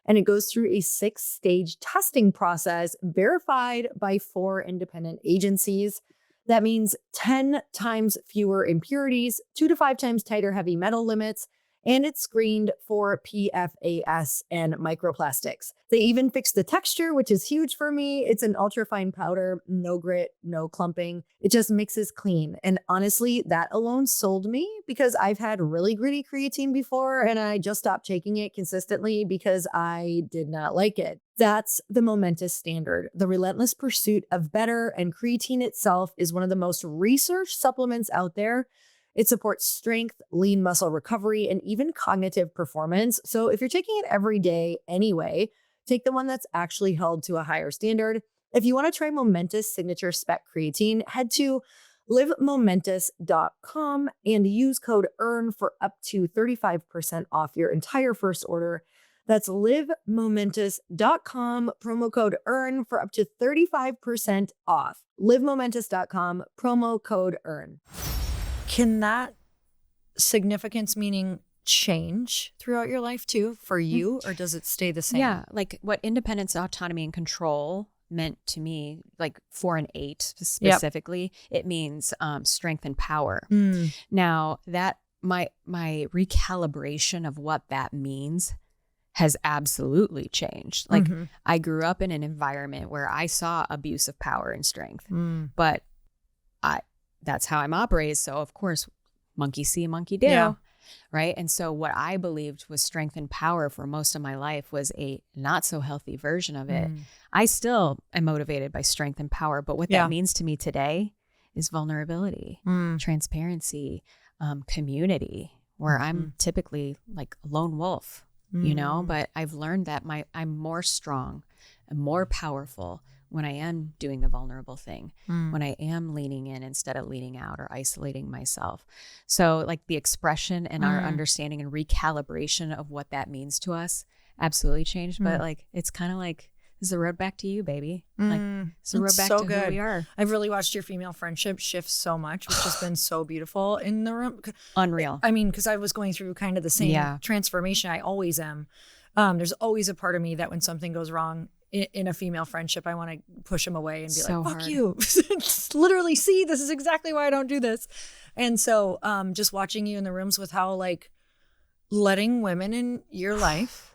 And it goes through a 6-stage testing process verified by 4 independent agencies. That means 10 times fewer impurities, 2 to 5 times tighter heavy metal limits, and it's screened for PFAS and microplastics. They even fixed the texture, which is huge for me. It's an ultra-fine powder, no grit, no clumping. It just mixes clean. And honestly, that alone sold me because I've had really gritty creatine before and I just stopped taking it consistently because I did not like it. That's the Momentous standard, the relentless pursuit of better, and creatine itself is one of the most researched supplements out there. It supports strength, lean muscle recovery, and even cognitive performance. So if you're taking it every day anyway, take the one that's actually held to a higher standard. If you want to try Momentous Signature Spec Creatine, head to livemomentous.com and use code EARN for up to 35% off your entire first order. That's livemomentous.com, promo code EARN for up to 35% off. livemomentous.com, promo code EARN. Can that significance meaning change throughout your life too for you, or does it stay the same? Yeah, like what independence, autonomy, and control meant to me, like for an 8 specifically, it means strength and power. Now that my recalibration of what that means has absolutely changed. Like I grew up in an environment where I saw abuse of power and strength, but that's how I'm operated. So of course, monkey see, monkey do, right? And so what I believed was strength and power for most of my life was a not so healthy version of it. I still am motivated by strength and power, but what that means to me today is vulnerability, transparency, community, where I'm typically like a lone wolf, you know, but I've learned that I'm more strong and more powerful when I am doing the vulnerable thing, when I am leaning in instead of leaning out or isolating myself. So like the expression and our understanding and recalibration of what that means to us absolutely changed. But like, it's kind of like, this is a road back to you, baby. Like, it's a road back to who we are. I've really watched your female friendship shift so much, which has been so beautiful in the room. Unreal. I mean, because I was going through kind of the same transformation. I always am. There's always a part of me that when something goes wrong in a female friendship, I want to push them away and be like, fuck you. Literally, see, this is exactly why I don't do this. And so just watching you in the rooms with how like letting women in your life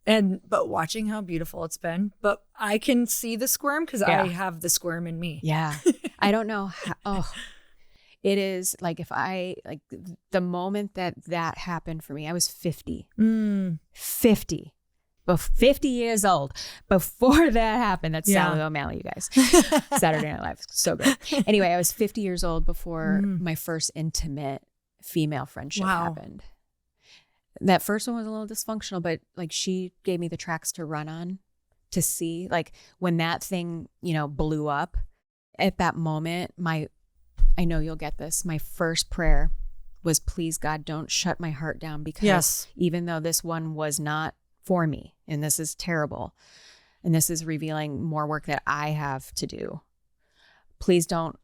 but watching how beautiful it's been. But I can see the squirm because I have the squirm in me. Yeah. I don't know how, it is like if I, like the moment that happened for me, I was 50. 50. 50 years old. Before that happened, that's Sally O'Malley, you guys. Saturday Night Live, so good. Anyway, I was 50 years old before my first intimate female friendship happened. That first one was a little dysfunctional, but like she gave me the tracks to run on, to see like when that thing, you know, blew up at that moment. I know you'll get this. My first prayer was, please God, don't shut my heart down, because even though this one was not for me, and this is terrible, and this is revealing more work that I have to do, please don't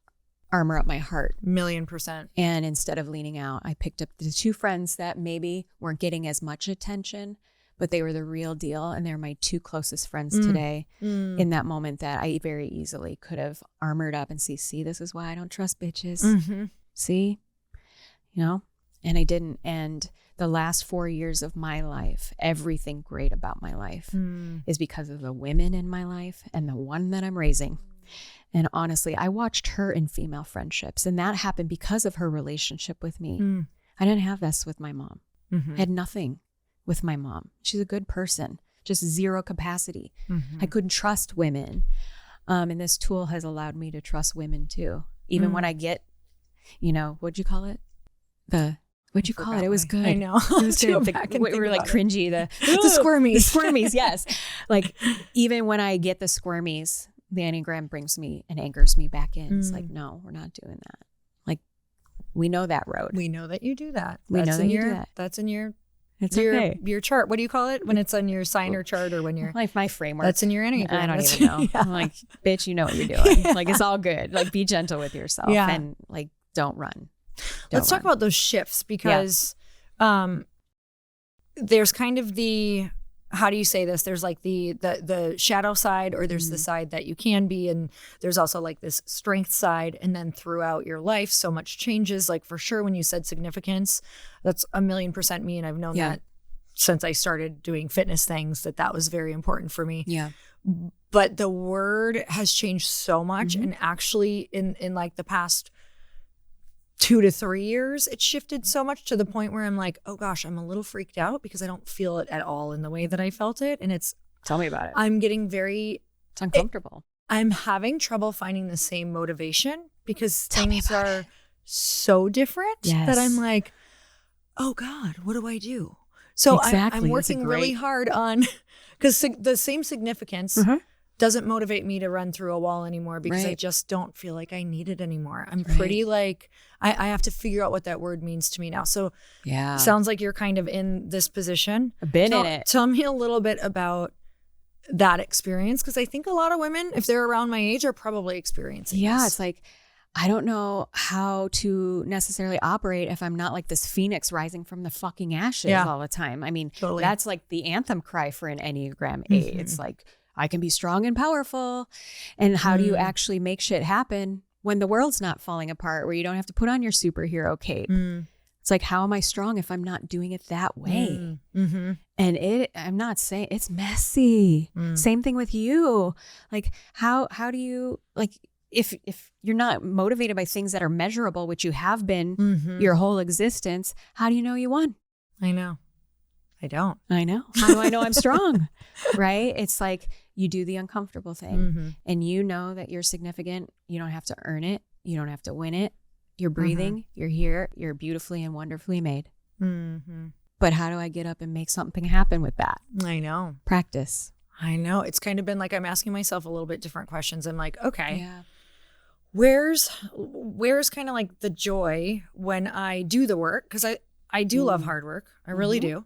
armor up my heart. 1,000,000%. And instead of leaning out, I picked up the 2 friends that maybe weren't getting as much attention, but they were the real deal, and they're my 2 closest friends today. In that moment that I very easily could have armored up and see, this is why I don't trust bitches. See, you know, and I didn't. And the last 4 years of my life, everything great about my life is because of the women in my life and the one that I'm raising. And honestly, I watched her in female friendships, and that happened because of her relationship with me. I didn't have this with my mom. I had nothing with my mom. She's a good person, just zero capacity. I couldn't trust women. And this tool has allowed me to trust women too. Even when I get, you know, what'd you call it? What'd you call it? It was good. I know. It was good. We were like cringy. The squirmies. The squirmies, yes. Like even when I get the squirmies, the Enneagram brings me and anchors me back in. It's like, no, we're not doing that. Like we know that road. We know that you do that. We know that you do that. That's in your your chart. What do you call it when it's on your sign or chart, or when you're like my framework? That's in your Enneagram. I don't even know. I'm like, bitch, you know what you're doing. Like it's all good. Like be gentle with yourself and like don't run. Let's talk about those shifts because there's kind of how do you say this? There's like the shadow side, or there's the side that you can be. And there's also like this strength side. And then throughout your life, so much changes. Like for sure, when you said significance, that's 1,000,000% me. And I've known that since I started doing fitness things, that was very important for me. Yeah. But the word has changed so much. And actually in like the past 2 to 3 years, it shifted so much to the point where I'm like, oh gosh, I'm a little freaked out because I don't feel it at all in the way that I felt it. And tell me about it. I'm getting it's uncomfortable. I'm having trouble finding the same motivation because things are so different that I'm like, oh God, what do I do? So I'm working really hard on, because the same significance doesn't motivate me to run through a wall anymore because I just don't feel like I need it anymore. I'm pretty like, I have to figure out what that word means to me now. So sounds like you're kind of in this position. I've been in it. Tell me a little bit about that experience, because I think a lot of women, if they're around my age, are probably experiencing this. It's like, I don't know how to necessarily operate if I'm not like this phoenix rising from the fucking ashes all the time. I mean, that's like the anthem cry for an Enneagram 8. It's like, I can be strong and powerful. And how do you actually make shit happen when the world's not falling apart, where you don't have to put on your superhero cape? It's like, how am I strong if I'm not doing it that way? And I'm not saying it's messy. Same thing with you. Like, how do you, like, if you're not motivated by things that are measurable, which you have been your whole existence, how do you know you won? I know. I don't. I know. How do I know I'm strong? Right? It's like you do the uncomfortable thing and you know that you're significant. You don't have to earn it. You don't have to win it. You're breathing. You're here. You're beautifully and wonderfully made. But how do I get up and make something happen with that? I know. Practice. I know. It's kind of been like I'm asking myself a little bit different questions. I'm like, okay, where's kind of like the joy when I do the work? Because I do love hard work. I really do.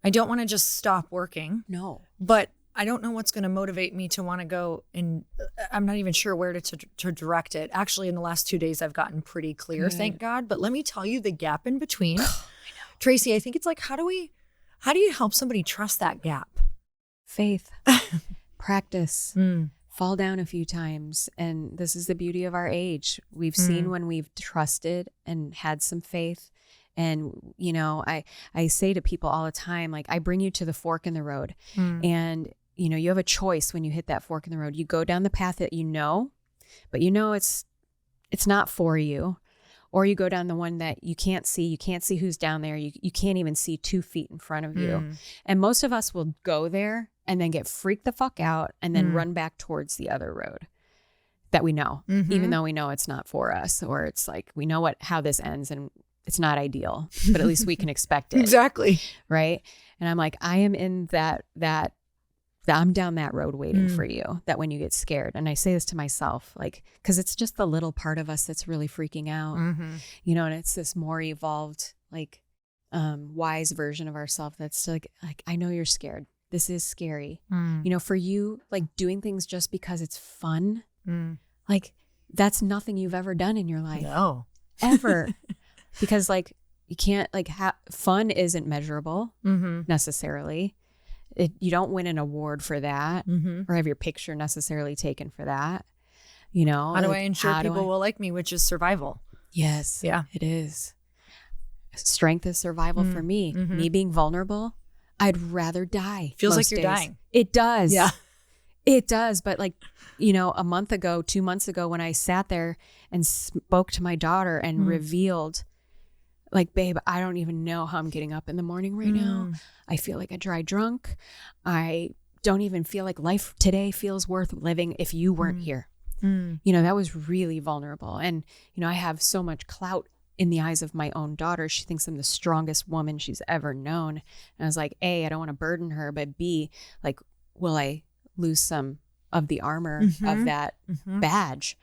I don't want to just stop working. No. But I don't know what's going to motivate me to want to go, and I'm not even sure where to direct it. Actually, in the last 2 days, I've gotten pretty clear, thank God. But let me tell you, the gap in between, Tracy, I think it's like, how do you help somebody trust that gap? Faith, practice, fall down a few times. And this is the beauty of our age. We've seen when we've trusted and had some faith. And, you know, I say to people all the time, like, I bring you to the fork in the road and, you know, you have a choice when you hit that fork in the road. You go down the path that you know, but you know, it's not for you, or you go down the one that you can't see. You can't see who's down there. You can't even see 2 feet in front of you. And most of us will go there and then get freaked the fuck out and then run back towards the other road that we know, even though we know it's not for us, or it's like, we know how this ends and it's not ideal, but at least we can expect it. Exactly. Right. And I'm like, I am in that I'm down that road waiting for you, that when you get scared. And I say this to myself, like, cause it's just the little part of us that's really freaking out, you know, and it's this more evolved, like, wise version of ourselves. That's like, I know you're scared. This is scary. You know, for you, like doing things just because it's fun, like that's nothing you've ever done in your life. No. Ever. Because like you can't, like, fun isn't measurable necessarily. You don't win an award for that or have your picture necessarily taken for that. You know, how do I ensure people will like me, which is survival? Yes. Yeah, it is. Strength is survival for me. Me being vulnerable, I'd rather die. Feels like you're dying. It does. Yeah. It does. But like, you know, a month ago, 2 months ago, when I sat there and spoke to my daughter and revealed, like, babe, I don't even know how I'm getting up in the morning right now. I feel like a dry drunk. I don't even feel like life today feels worth living if you weren't here. You know, that was really vulnerable. And, you know, I have so much clout in the eyes of my own daughter, she thinks I'm the strongest woman she's ever known. And I was like, A, I don't want to burden her, but B, like, will I lose some of the armor of that badge?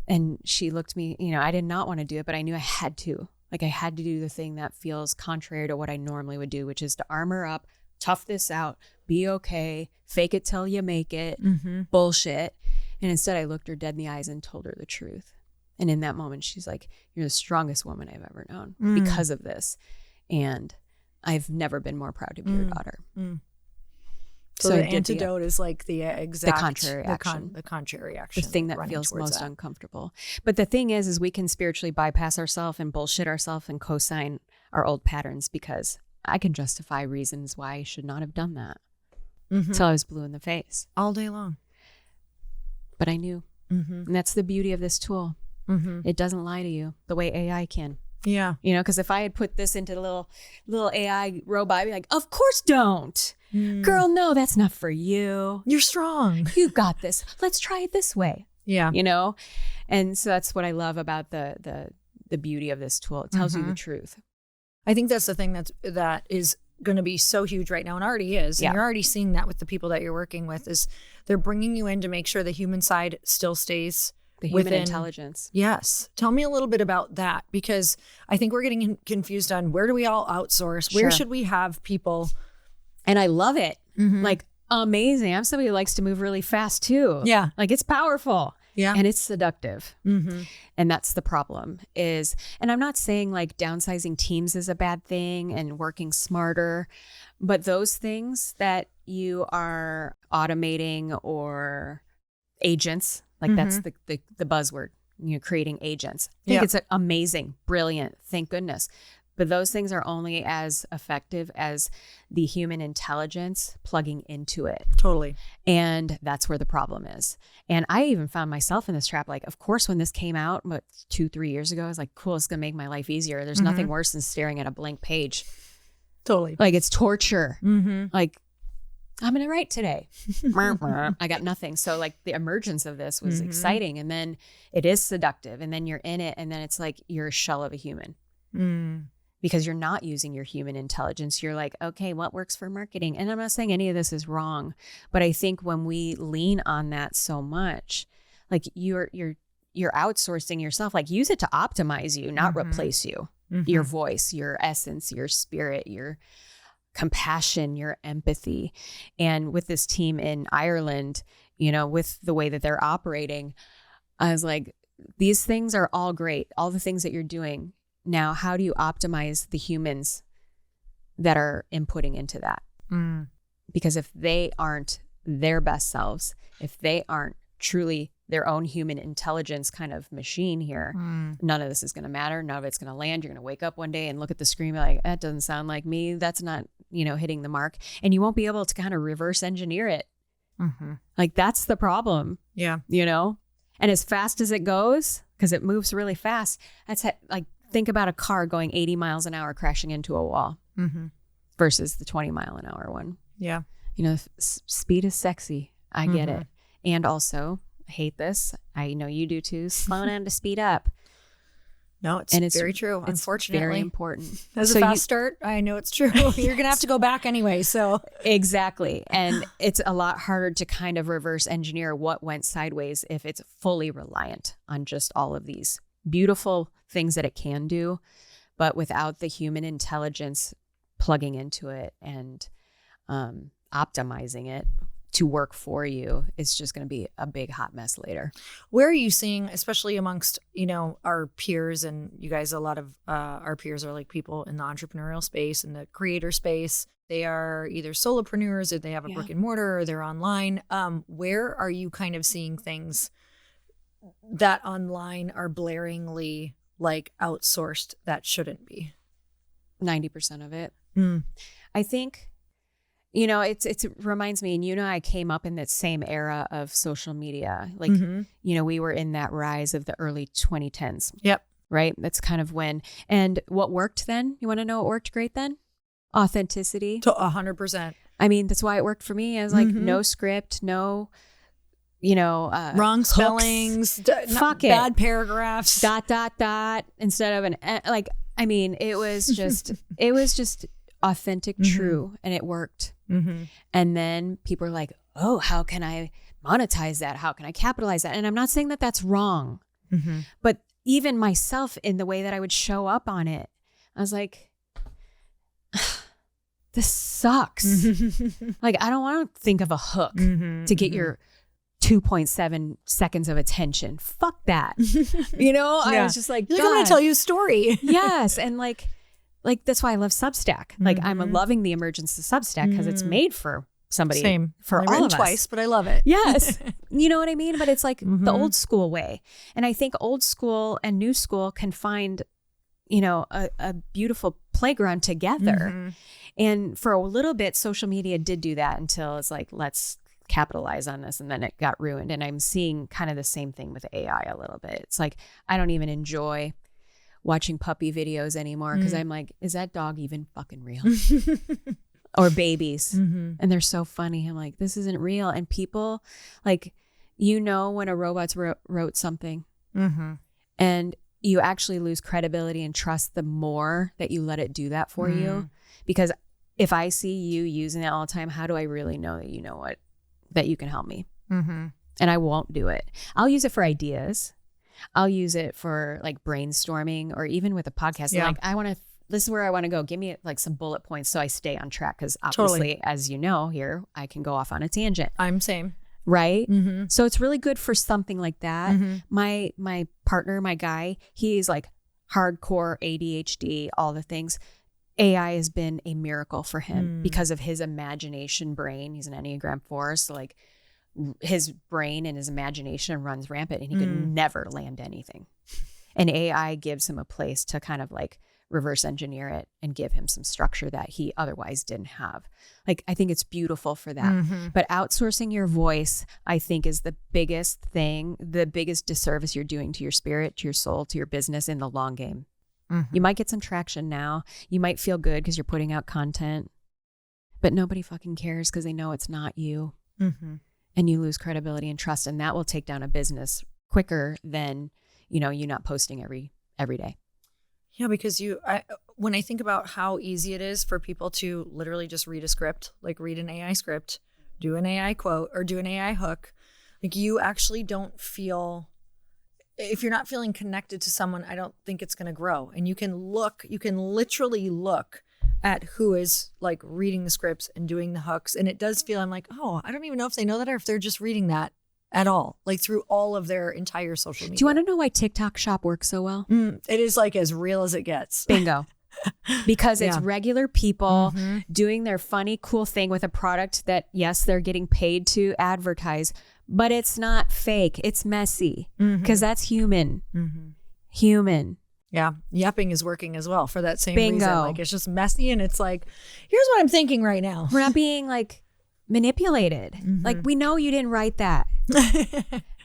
And she looked at me, you know, I did not want to do it, but I knew I had to. Like, I had to do the thing that feels contrary to what I normally would do, which is to armor up, tough this out, be okay, fake it till you make it, bullshit. And instead I looked her dead in the eyes and told her the truth. And in that moment, she's like, you're the strongest woman I've ever known because of this. And I've never been more proud to be your daughter. So the antidote is like the exact, the contrary action. The contrary action. The thing that feels most uncomfortable. But the thing is we can spiritually bypass ourselves and bullshit ourselves and co-sign our old patterns, because I can justify reasons why I should not have done that until I was blue in the face. All day long. But I knew. And that's the beauty of this tool. It doesn't lie to you the way AI can. Yeah. You know, because if I had put this into the little AI robot, I'd be like, of course don't. Girl, no, that's not for you. You're strong. You got this. Let's try it this way. Yeah. You know? And so that's what I love about the beauty of this tool. It tells you the truth. I think that's the thing that is going to be so huge right now, and already is. And you're already seeing that with the people that you're working with, is they're bringing you in to make sure the human side still stays the human intelligence. Yes. Tell me a little bit about that, because I think we're getting confused on where do we all outsource? Where should we have people? And I love it. Like, amazing. I'm somebody who likes to move really fast too. Yeah. Like, it's powerful. Yeah. And it's seductive. And that's the problem is, and I'm not saying like downsizing teams is a bad thing and working smarter, but those things that you are automating or agents, like that's the buzzword, you know, creating agents. I think it's amazing, brilliant, thank goodness. But those things are only as effective as the human intelligence plugging into it. Totally. And that's where the problem is. And I even found myself in this trap. Like, of course, when this came out, 2-3 years ago, I was like, cool, it's going to make my life easier. There's nothing worse than staring at a blank page. Totally. Like, it's torture. Like, I'm going to write today. I got nothing. So like the emergence of this was exciting. And then it is seductive. And then you're in it. And then it's like you're a shell of a human. Because you're not using your human intelligence. You're like, okay, what works for marketing? And I'm not saying any of this is wrong, but I think when we lean on that so much, like you're outsourcing yourself, like use it to optimize you, not replace you. Your voice, your essence, your spirit, your compassion, your empathy. And with this team in Ireland, you know, with the way that they're operating, I was like, these things are all great. All the things that you're doing. Now, how do you optimize the humans that are inputting into that? Because if they aren't their best selves, if they aren't truly their own human intelligence kind of machine here, none of this is going to matter. None of it's going to land. You're going to wake up one day and look at the screen and be like, that doesn't sound like me. That's not, you know, hitting the mark. And you won't be able to kind of reverse engineer it. Like, that's the problem. Yeah. You know? And as fast as it goes, because it moves really fast, that's like, think about a car going 80 miles an hour crashing into a wall versus the 20-mile-an-hour one. Yeah. You know, speed is sexy. I get it. And also, I hate this. I know you do too. Slow down to speed up. No, it's very true. It's unfortunately very important. As a fast start, I know it's true. You're going to have to go back anyway. So exactly. And it's a lot harder to kind of reverse engineer what went sideways if it's fully reliant on just all of these beautiful things that it can do, but without the human intelligence plugging into it and optimizing it to work for you, it's just going to be a big hot mess later. Where are you seeing, especially amongst, you know, our peers, and you guys, a lot of our peers are like people in the entrepreneurial space and the creator space. They are either solopreneurs or they have a brick and mortar or they're online. Where are you kind of seeing things that online are blaringly like outsourced that shouldn't be? 90% of it. I think, you know, it reminds me, and you know, I came up in that same era of social media. Like, you know, we were in that rise of the early 2010s. Yep. Right? That's kind of when, and what worked then? You want to know what worked great then? Authenticity. 100%. I mean, that's why it worked for me. I was like, no script, no, wrong hooks. spellings, bad paragraphs, ... instead of it was just authentic, true, and it worked. And then people are like, oh, how can I monetize that? How can I capitalize that? And I'm not saying that that's wrong, but even myself, in the way that I would show up on it, I was like, this sucks. Like, I don't want to think of a hook to get your 2.7 seconds of attention. Fuck that. I was just like, I'm going to tell you a story. Yes. And like that's why I love Substack. Like, I'm loving the emergence of Substack because it's made for somebody. Same. For I've all written of us. Twice, but I love it. Yes. You know what I mean? But it's like the old school way. And I think old school and new school can find, a beautiful playground together. And for a little bit, social media did do that until it's like, let's capitalize on this. And then it got ruined. And I'm seeing kind of the same thing with AI a little bit. It's like, I don't even enjoy watching puppy videos anymore because I'm like, is that dog even fucking real? Or babies. And they're so funny. I'm like, this isn't real. And people, like, when a robot's wrote something and you actually lose credibility and trust the more that you let it do that for you. Because if I see you using it all the time, how do I really know that you know what, that you can help me? And I won't do it. I'll use it for ideas. I'll use it for like brainstorming, or even with a podcast. Yeah. Like, this is where I want to go. Give me like some bullet points so I stay on track. Because obviously, as you know here, I can go off on a tangent. I'm same. Right? So it's really good for something like that. My partner, my guy, he's like hardcore ADHD, all the things. AI has been a miracle for him because of his imagination brain. He's an Enneagram 4. So like his brain and his imagination runs rampant, and he could never land anything. And AI gives him a place to kind of like reverse engineer it and give him some structure that he otherwise didn't have. Like, I think it's beautiful for that. But outsourcing your voice, I think, is the biggest thing, the biggest disservice you're doing to your spirit, to your soul, to your business in the long game. You might get some traction now. You might feel good because you're putting out content, but nobody fucking cares because they know it's not you. And you lose credibility and trust, and that will take down a business quicker than, you not posting every day. Yeah, because when I think about how easy it is for people to literally just read a script, like read an AI script, do an AI quote, or do an AI hook, like, you actually don't feel, if you're not feeling connected to someone, I don't think it's going to grow. And you can literally look at who is like reading the scripts and doing the hooks. And it does feel, I'm like, oh, I don't even know if they know that or if they're just reading that at all, like through all of their entire social media. Do you want to know why TikTok Shop works so well? It is like as real as it gets. Bingo. Because it's regular people doing their funny, cool thing with a product that, yes, they're getting paid to advertise, but it's not fake. It's messy because that's human. Human. Yeah. Yapping is working as well for that same Bingo. reason. Like, it's just messy, and it's like, here's what I'm thinking right now. We're not being like manipulated. Like, we know you didn't write that.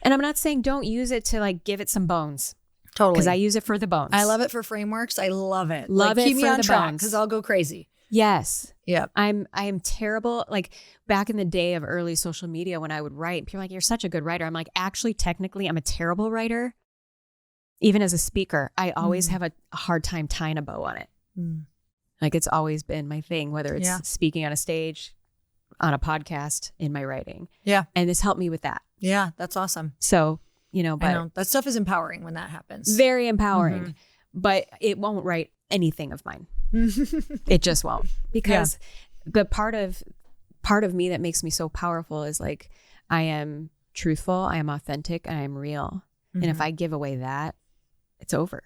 And I'm not saying don't use it to like give it some bones. Totally. Because I use it for the bones. I love it for frameworks. I love it. Love like, it keep me for on the track bones. because I'll go crazy. Yes. Yeah. I am terrible. Like, back in the day of early social media, when I would write, people are like, you're such a good writer. I'm like, actually, technically, I'm a terrible writer. Even as a speaker, I always have a hard time tying a bow on it. Like, it's always been my thing, whether it's speaking on a stage, on a podcast, in my writing. Yeah. And this helped me with that. Yeah, that's awesome. So, but I know. That stuff is empowering when that happens. Very empowering. But it won't write anything of mine. It just won't. Because the part of me that makes me so powerful is like, I am truthful, I am authentic, and I am real. And if I give away that, it's over.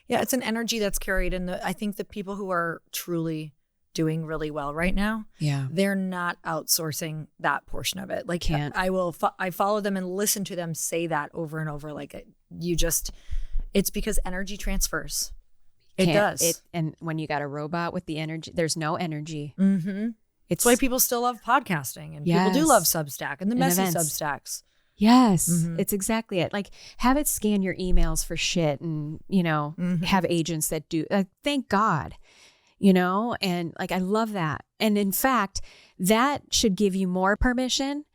Yeah, it's an energy that's carried in I think the people who are truly doing really well right now, they're not outsourcing that portion of it. Like, I follow them and listen to them say that over and over. Like, it's because energy transfers. It does. And when you got a robot with the energy, there's no energy. It's why people still love podcasting, and people do love Substack and the messy Substacks. Yes, it's exactly it. Like, have it scan your emails for shit and, have agents that do, thank God, and like, I love that. And in fact, that should give you more permission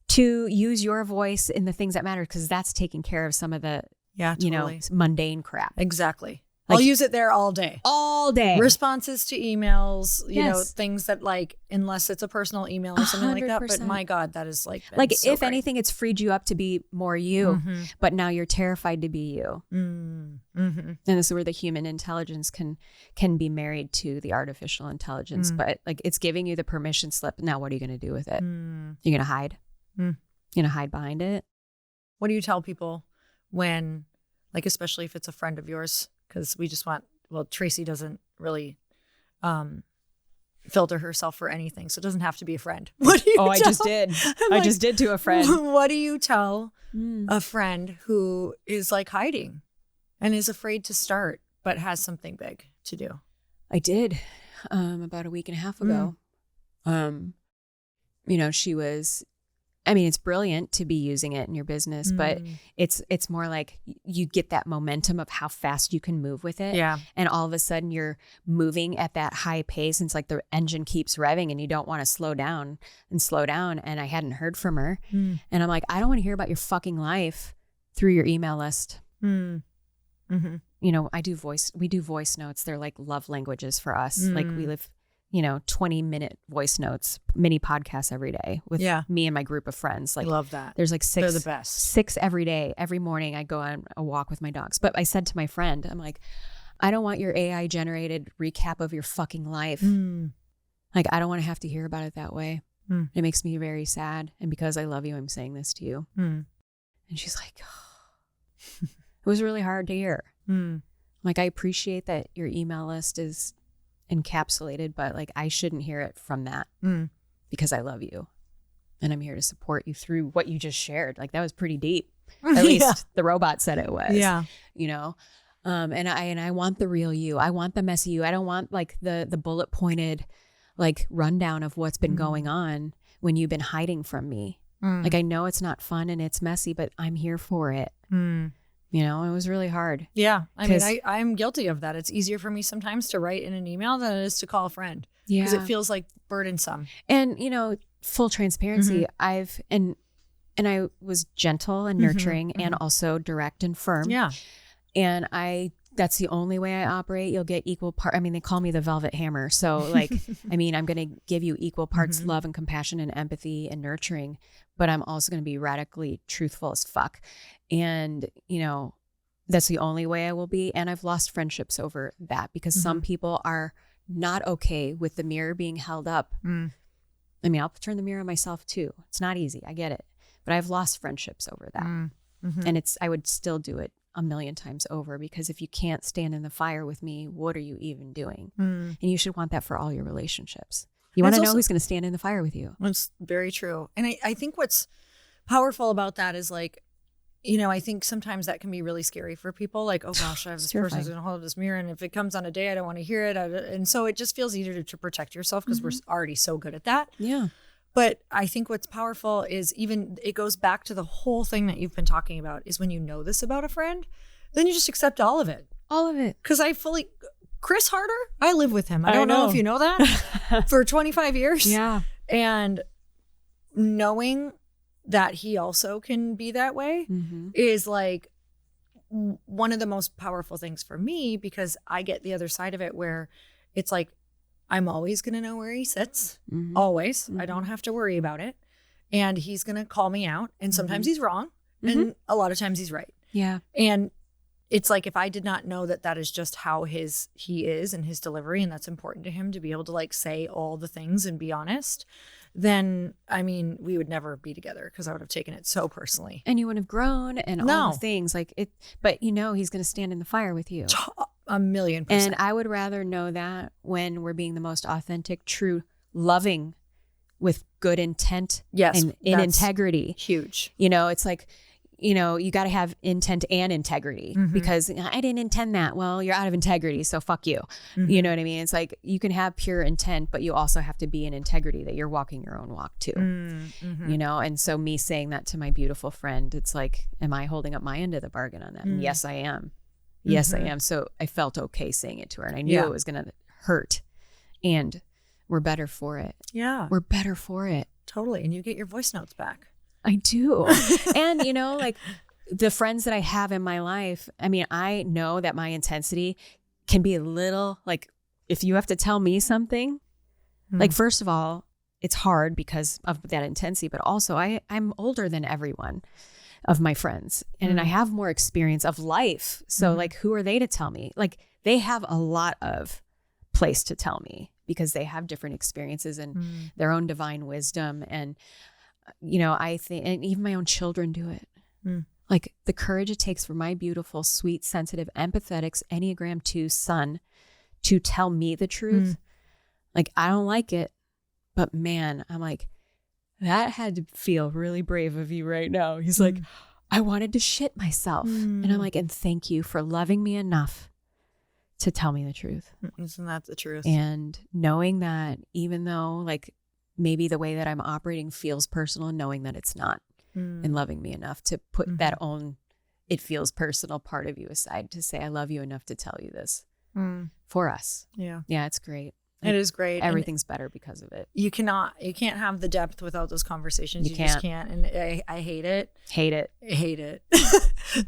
to use your voice in the things that matter, because that's taking care of some of the, totally. Mundane crap. Exactly. Like, I'll use it there all day. All day. Responses to emails, things that like, unless it's a personal email or something 100%. Like that. But my God, that is like so if great. Anything, it's freed you up to be more you, but now you're terrified to be you. And this is where the human intelligence can be married to the artificial intelligence. But like, it's giving you the permission slip. Now, what are you going to do with it? You're going to hide. You're going to hide behind it. What do you tell people when, like, especially if it's a friend of yours? Because we just Tracy doesn't really filter herself for anything. So it doesn't have to be a friend. What do you tell? I just did. I just did to a friend. What do you tell a friend who is like hiding and is afraid to start, but has something big to do? I did about a week and a half ago. She was, it's brilliant to be using it in your business, but it's more like you get that momentum of how fast you can move with it. Yeah. And all of a sudden you're moving at that high pace. And it's like the engine keeps revving and you don't want to slow down. And I hadn't heard from her. And I'm like, I don't want to hear about your fucking life through your email list. We do voice notes. They're like love languages for us. Like we live 20-minute voice notes, mini podcasts every day with me and my group of friends. Like, I love that. There's like 6. They're the best. 6 every day. Every morning I go on a walk with my dogs. But I said to my friend, I'm like, I don't want your AI generated recap of your fucking life. Like, I don't want to have to hear about it that way. It makes me very sad. And because I love you, I'm saying this to you. And she's like, it was really hard to hear. Like, I appreciate that your email list is encapsulated, but like, I shouldn't hear it from that because I love you and I'm here to support you through what you just shared. Like, that was pretty deep. At least the robot said it was. And I want the real you. I want the messy you. I don't want like the bullet pointed like rundown of what's been going on when you've been hiding from me. Like, I know it's not fun and it's messy, but I'm here for it. It was really hard. Yeah. I mean, I'm guilty of that. It's easier for me sometimes to write in an email than it is to call a friend. Yeah. Because it feels like burdensome. And, full transparency, I was gentle and nurturing and also direct and firm. Yeah. And that's the only way I operate. You'll get equal part. I mean, they call me the velvet hammer. So like, I'm going to give you equal parts love and compassion and empathy and nurturing, but I'm also going to be radically truthful as fuck. And, that's the only way I will be. And I've lost friendships over that because some people are not okay with the mirror being held up. I'll turn the mirror on myself too. It's not easy. I get it. But I've lost friendships over that. And I would still do it a million times over, because if you can't stand in the fire with me, what are you even doing? And you should want that for all your relationships. You want to know who's going to stand in the fire with you. That's very true. And I think what's powerful about that is like, I think sometimes that can be really scary for people. Like, oh gosh, I have this person who's going to hold up this mirror, and if it comes on a day I don't want to hear it. And so it just feels easier to protect yourself because we're already so good at that. Yeah. But I think what's powerful is it goes back to the whole thing that you've been talking about, is when you know this about a friend, then you just accept all of it. All of it. Because Chris Harder, I live with him. I don't know if you know that, for 25 years. Yeah. And knowing that he also can be that way is like one of the most powerful things for me, because I get the other side of it where it's like, I'm always going to know where he sits. Always. I don't have to worry about it. And he's going to call me out. And sometimes he's wrong. And a lot of times he's right. Yeah. And it's like, if I did not know that is just how he is and his delivery, and that's important to him to be able to like say all the things and be honest, then we would never be together, because I would have taken it so personally. And you wouldn't have grown and all the things like it, but he's going to stand in the fire with you. 1,000,000%. And I would rather know that when we're being the most authentic, true, loving, with good intent and in integrity. Huge. It's like, you got to have intent and integrity, because I didn't intend that. Well, you're out of integrity, so fuck you. You know what I mean? It's like, you can have pure intent, but you also have to be in integrity, that you're walking your own walk too. And so me saying that to my beautiful friend, it's like, am I holding up my end of the bargain on that? And yes, I am. Yes, I am. So I felt okay saying it to her, and I knew it was going to hurt, and we're better for it. Yeah. We're better for it. Totally. And you get your voice notes back. I do. And, you know, like the friends that I have in my life, I mean, I know that my intensity can be a little like, if you have to tell me something, like, first of all, it's hard because of that intensity, but also I'm older than everyone of my friends and I have more experience of life. So like, who are they to tell me? Like, they have a lot of place to tell me because they have different experiences and their own divine wisdom. And, you know, I think, and even my own children do it. Like the courage it takes for my beautiful, sweet, sensitive, empathetic Enneagram 2 son to tell me the truth. Like, I don't like it, but man, I'm like, that had to feel really brave of you right now. He's like, I wanted to shit myself. And I'm like, and thank you for loving me enough to tell me the truth. Isn't that the truth? And knowing that even though like maybe the way that I'm operating feels personal, knowing that it's not, and loving me enough to put that own, it feels personal part of you aside to say, I love you enough to tell you this for us. Yeah, it's great. It is great. Everything's better because of it. You can't have the depth without those conversations. You just can't. And I hate it. Hate it.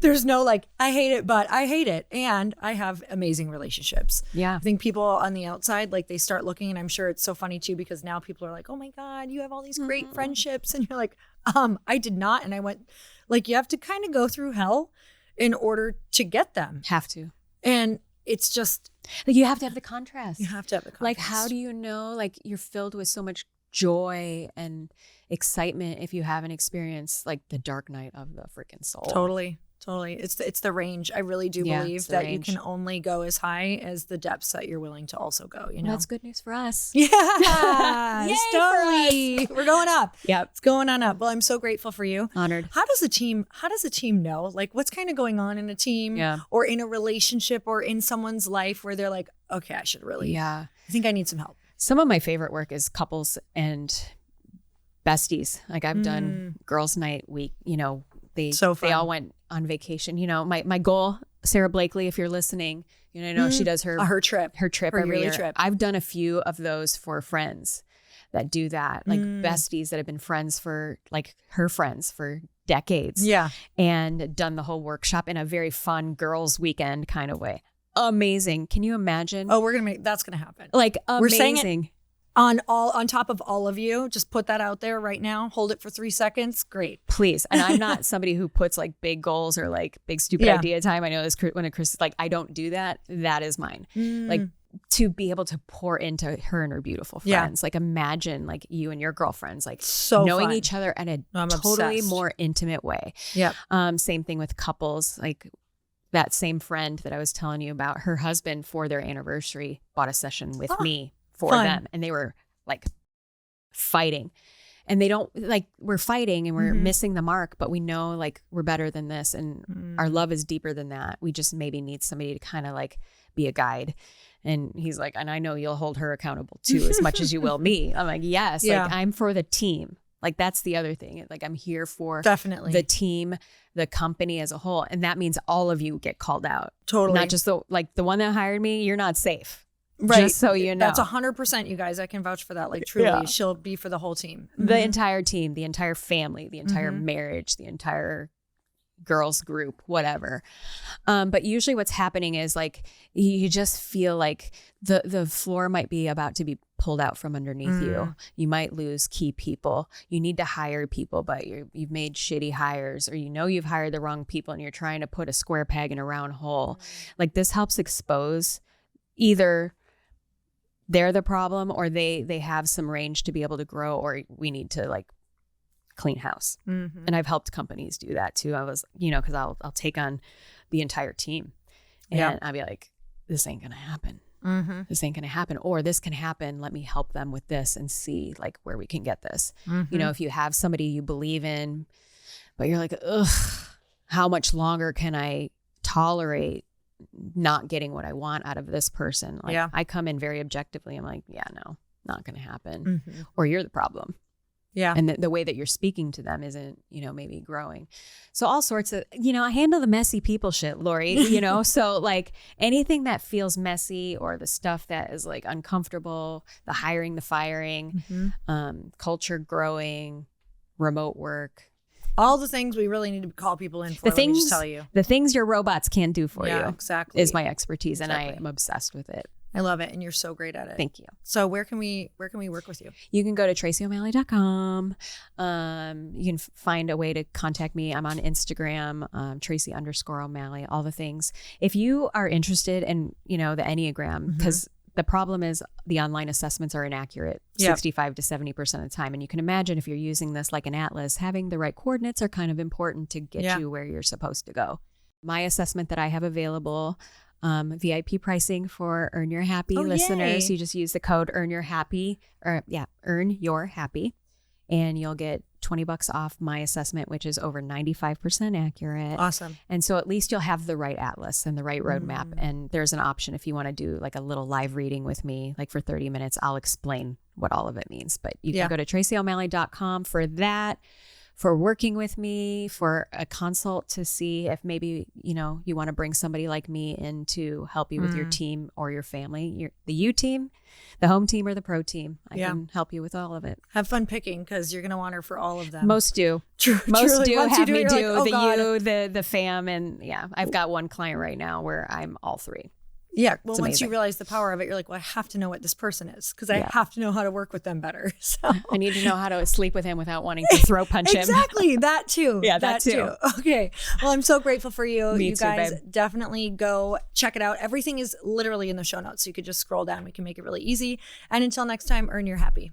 There's no like, I hate it, but I hate it. And I have amazing relationships. Yeah. I think people on the outside, like they start looking, and I'm sure it's so funny too, because now people are like, oh my God, you have all these great friendships. And you're like, I did not. And I went like, you have to kind of go through hell in order to get them. Have to. And it's just like, you have to have the contrast. You have to have the contrast. Like, how do you know, like, you're filled with so much joy and excitement if you haven't experienced like the dark night of the freaking soul? Totally. It's the range. I really do believe that range. You can only go as high as the depths that you're willing to also go, you know? Well, that's good news for us. Yeah. Totally. We're going up. Yep. It's going on up. Well, I'm so grateful for you. Honored. How does a team know? Like, what's kind of going on in a team or in a relationship or in someone's life where they're like, okay, I should really, I think I need some help. Some of my favorite work is couples and besties. Like, I've done girls' night week, you know, they all went on vacation. You know, my goal, Sarah Blakely, if you're listening, you know, I know she does her trip every year. Trip. I've done a few of those for friends that do that, like besties that have been friends for like her friends for decades. Yeah. And done the whole workshop in a very fun girls' weekend kind of way. Amazing. Can you imagine? Oh, that's going to happen. Like, amazing. We're saying it on top of all of you. Just put that out there right now. Hold it for 3 seconds. Great. Please. And I'm not somebody who puts like big goals or like big stupid idea time. I know this when Chris is like, I don't do that. That is mine. Like, to be able to pour into her and her beautiful friends. Like, imagine like you and your girlfriends, like so knowing each other in a totally obsessed. More intimate way. Yeah. Same thing with couples. Like, that same friend that I was telling you about, her husband for their anniversary bought a session with me for them. And they were like fighting, and they don't like, we're fighting and we're missing the mark, but we know like we're better than this. And our love is deeper than that. We just maybe need somebody to kind of like be a guide. And he's like, and I know you'll hold her accountable too, as much as you will me. I'm like, yes, like I'm for the team. Like, that's the other thing. Like, I'm here for definitely the team, the company as a whole. And that means all of you get called out. Totally. Not just the one that hired me, you're not safe. Right. Just so you know. That's 100%, you guys. I can vouch for that. Like, truly, she'll be for the whole team. The entire team, the entire family, the entire marriage, the entire girls group, whatever. But usually what's happening is like, you just feel like the floor might be about to be pulled out from underneath you. You might lose key people. You need to hire people, but you've made shitty hires, or you know you've hired the wrong people and you're trying to put a square peg in a round hole. Like, this helps expose either they're the problem, or they have some range to be able to grow, or we need to like clean house. And I've helped companies do that too. I was, you know, because I'll take on the entire team, and I'll be like, this ain't gonna happen. This ain't gonna happen, or this can happen. Let me help them with this and see like where we can get this. You know, if you have somebody you believe in, but you're like, ugh, how much longer can I tolerate not getting what I want out of this person? Like, I come in very objectively. I'm like, yeah, no, not going to happen. Or you're the problem. Yeah. And the way that you're speaking to them isn't, you know, maybe growing. So all sorts of, you know, I handle the messy people shit, Lori, you know, so like anything that feels messy, or the stuff that is like uncomfortable, the hiring, the firing, culture growing, remote work, All the things we really need to call people in for. The things, let me just tell you. The things your robots can't do for you. Exactly. Is my expertise, and I am obsessed with it. I love it, and you're so great at it. Thank you. So where can we work with you? You can go to tracyo'malley.com. You can find a way to contact me. I'm on Instagram, Tracy_O'Malley, all the things. If you are interested in, the Enneagram, because the problem is the online assessments are inaccurate 65 to 70% of the time. And you can imagine if you're using this like an atlas, having the right coordinates are kind of important to get you where you're supposed to go. My assessment that I have available, VIP pricing for Earn Your Happy listeners. Yay. You just use the code Earn Your Happy, Earn Your Happy, and you'll get $20 off my assessment, which is over 95% accurate. Awesome. And so at least you'll have the right atlas and the right roadmap. And there's an option if you want to do like a little live reading with me, like for 30 minutes, I'll explain what all of it means. But you can go to tracyo'malley.com for that. For working with me, for a consult to see if maybe, you want to bring somebody like me in to help you with your team or your family, the U team, the home team, or the pro team. I can help you with all of it. Have fun picking because you're going to want her for all of them. Most do. Most do Once have you me do do like, the the fam. And I've got one client right now where I'm all three. Yeah. Well, It's once amazing. you realize the power of it, you're like, well, I have to know what this person is because I have to know how to work with them better. So I need to know how to sleep with him without wanting to throw punch him. Exactly. That too. Yeah, that too. Okay. Well, I'm so grateful for you. Me you too, guys babe. definitely go check it out. Everything is literally in the show notes. So you could just scroll down. We can make it really easy. And until next time, Earn Your Happy.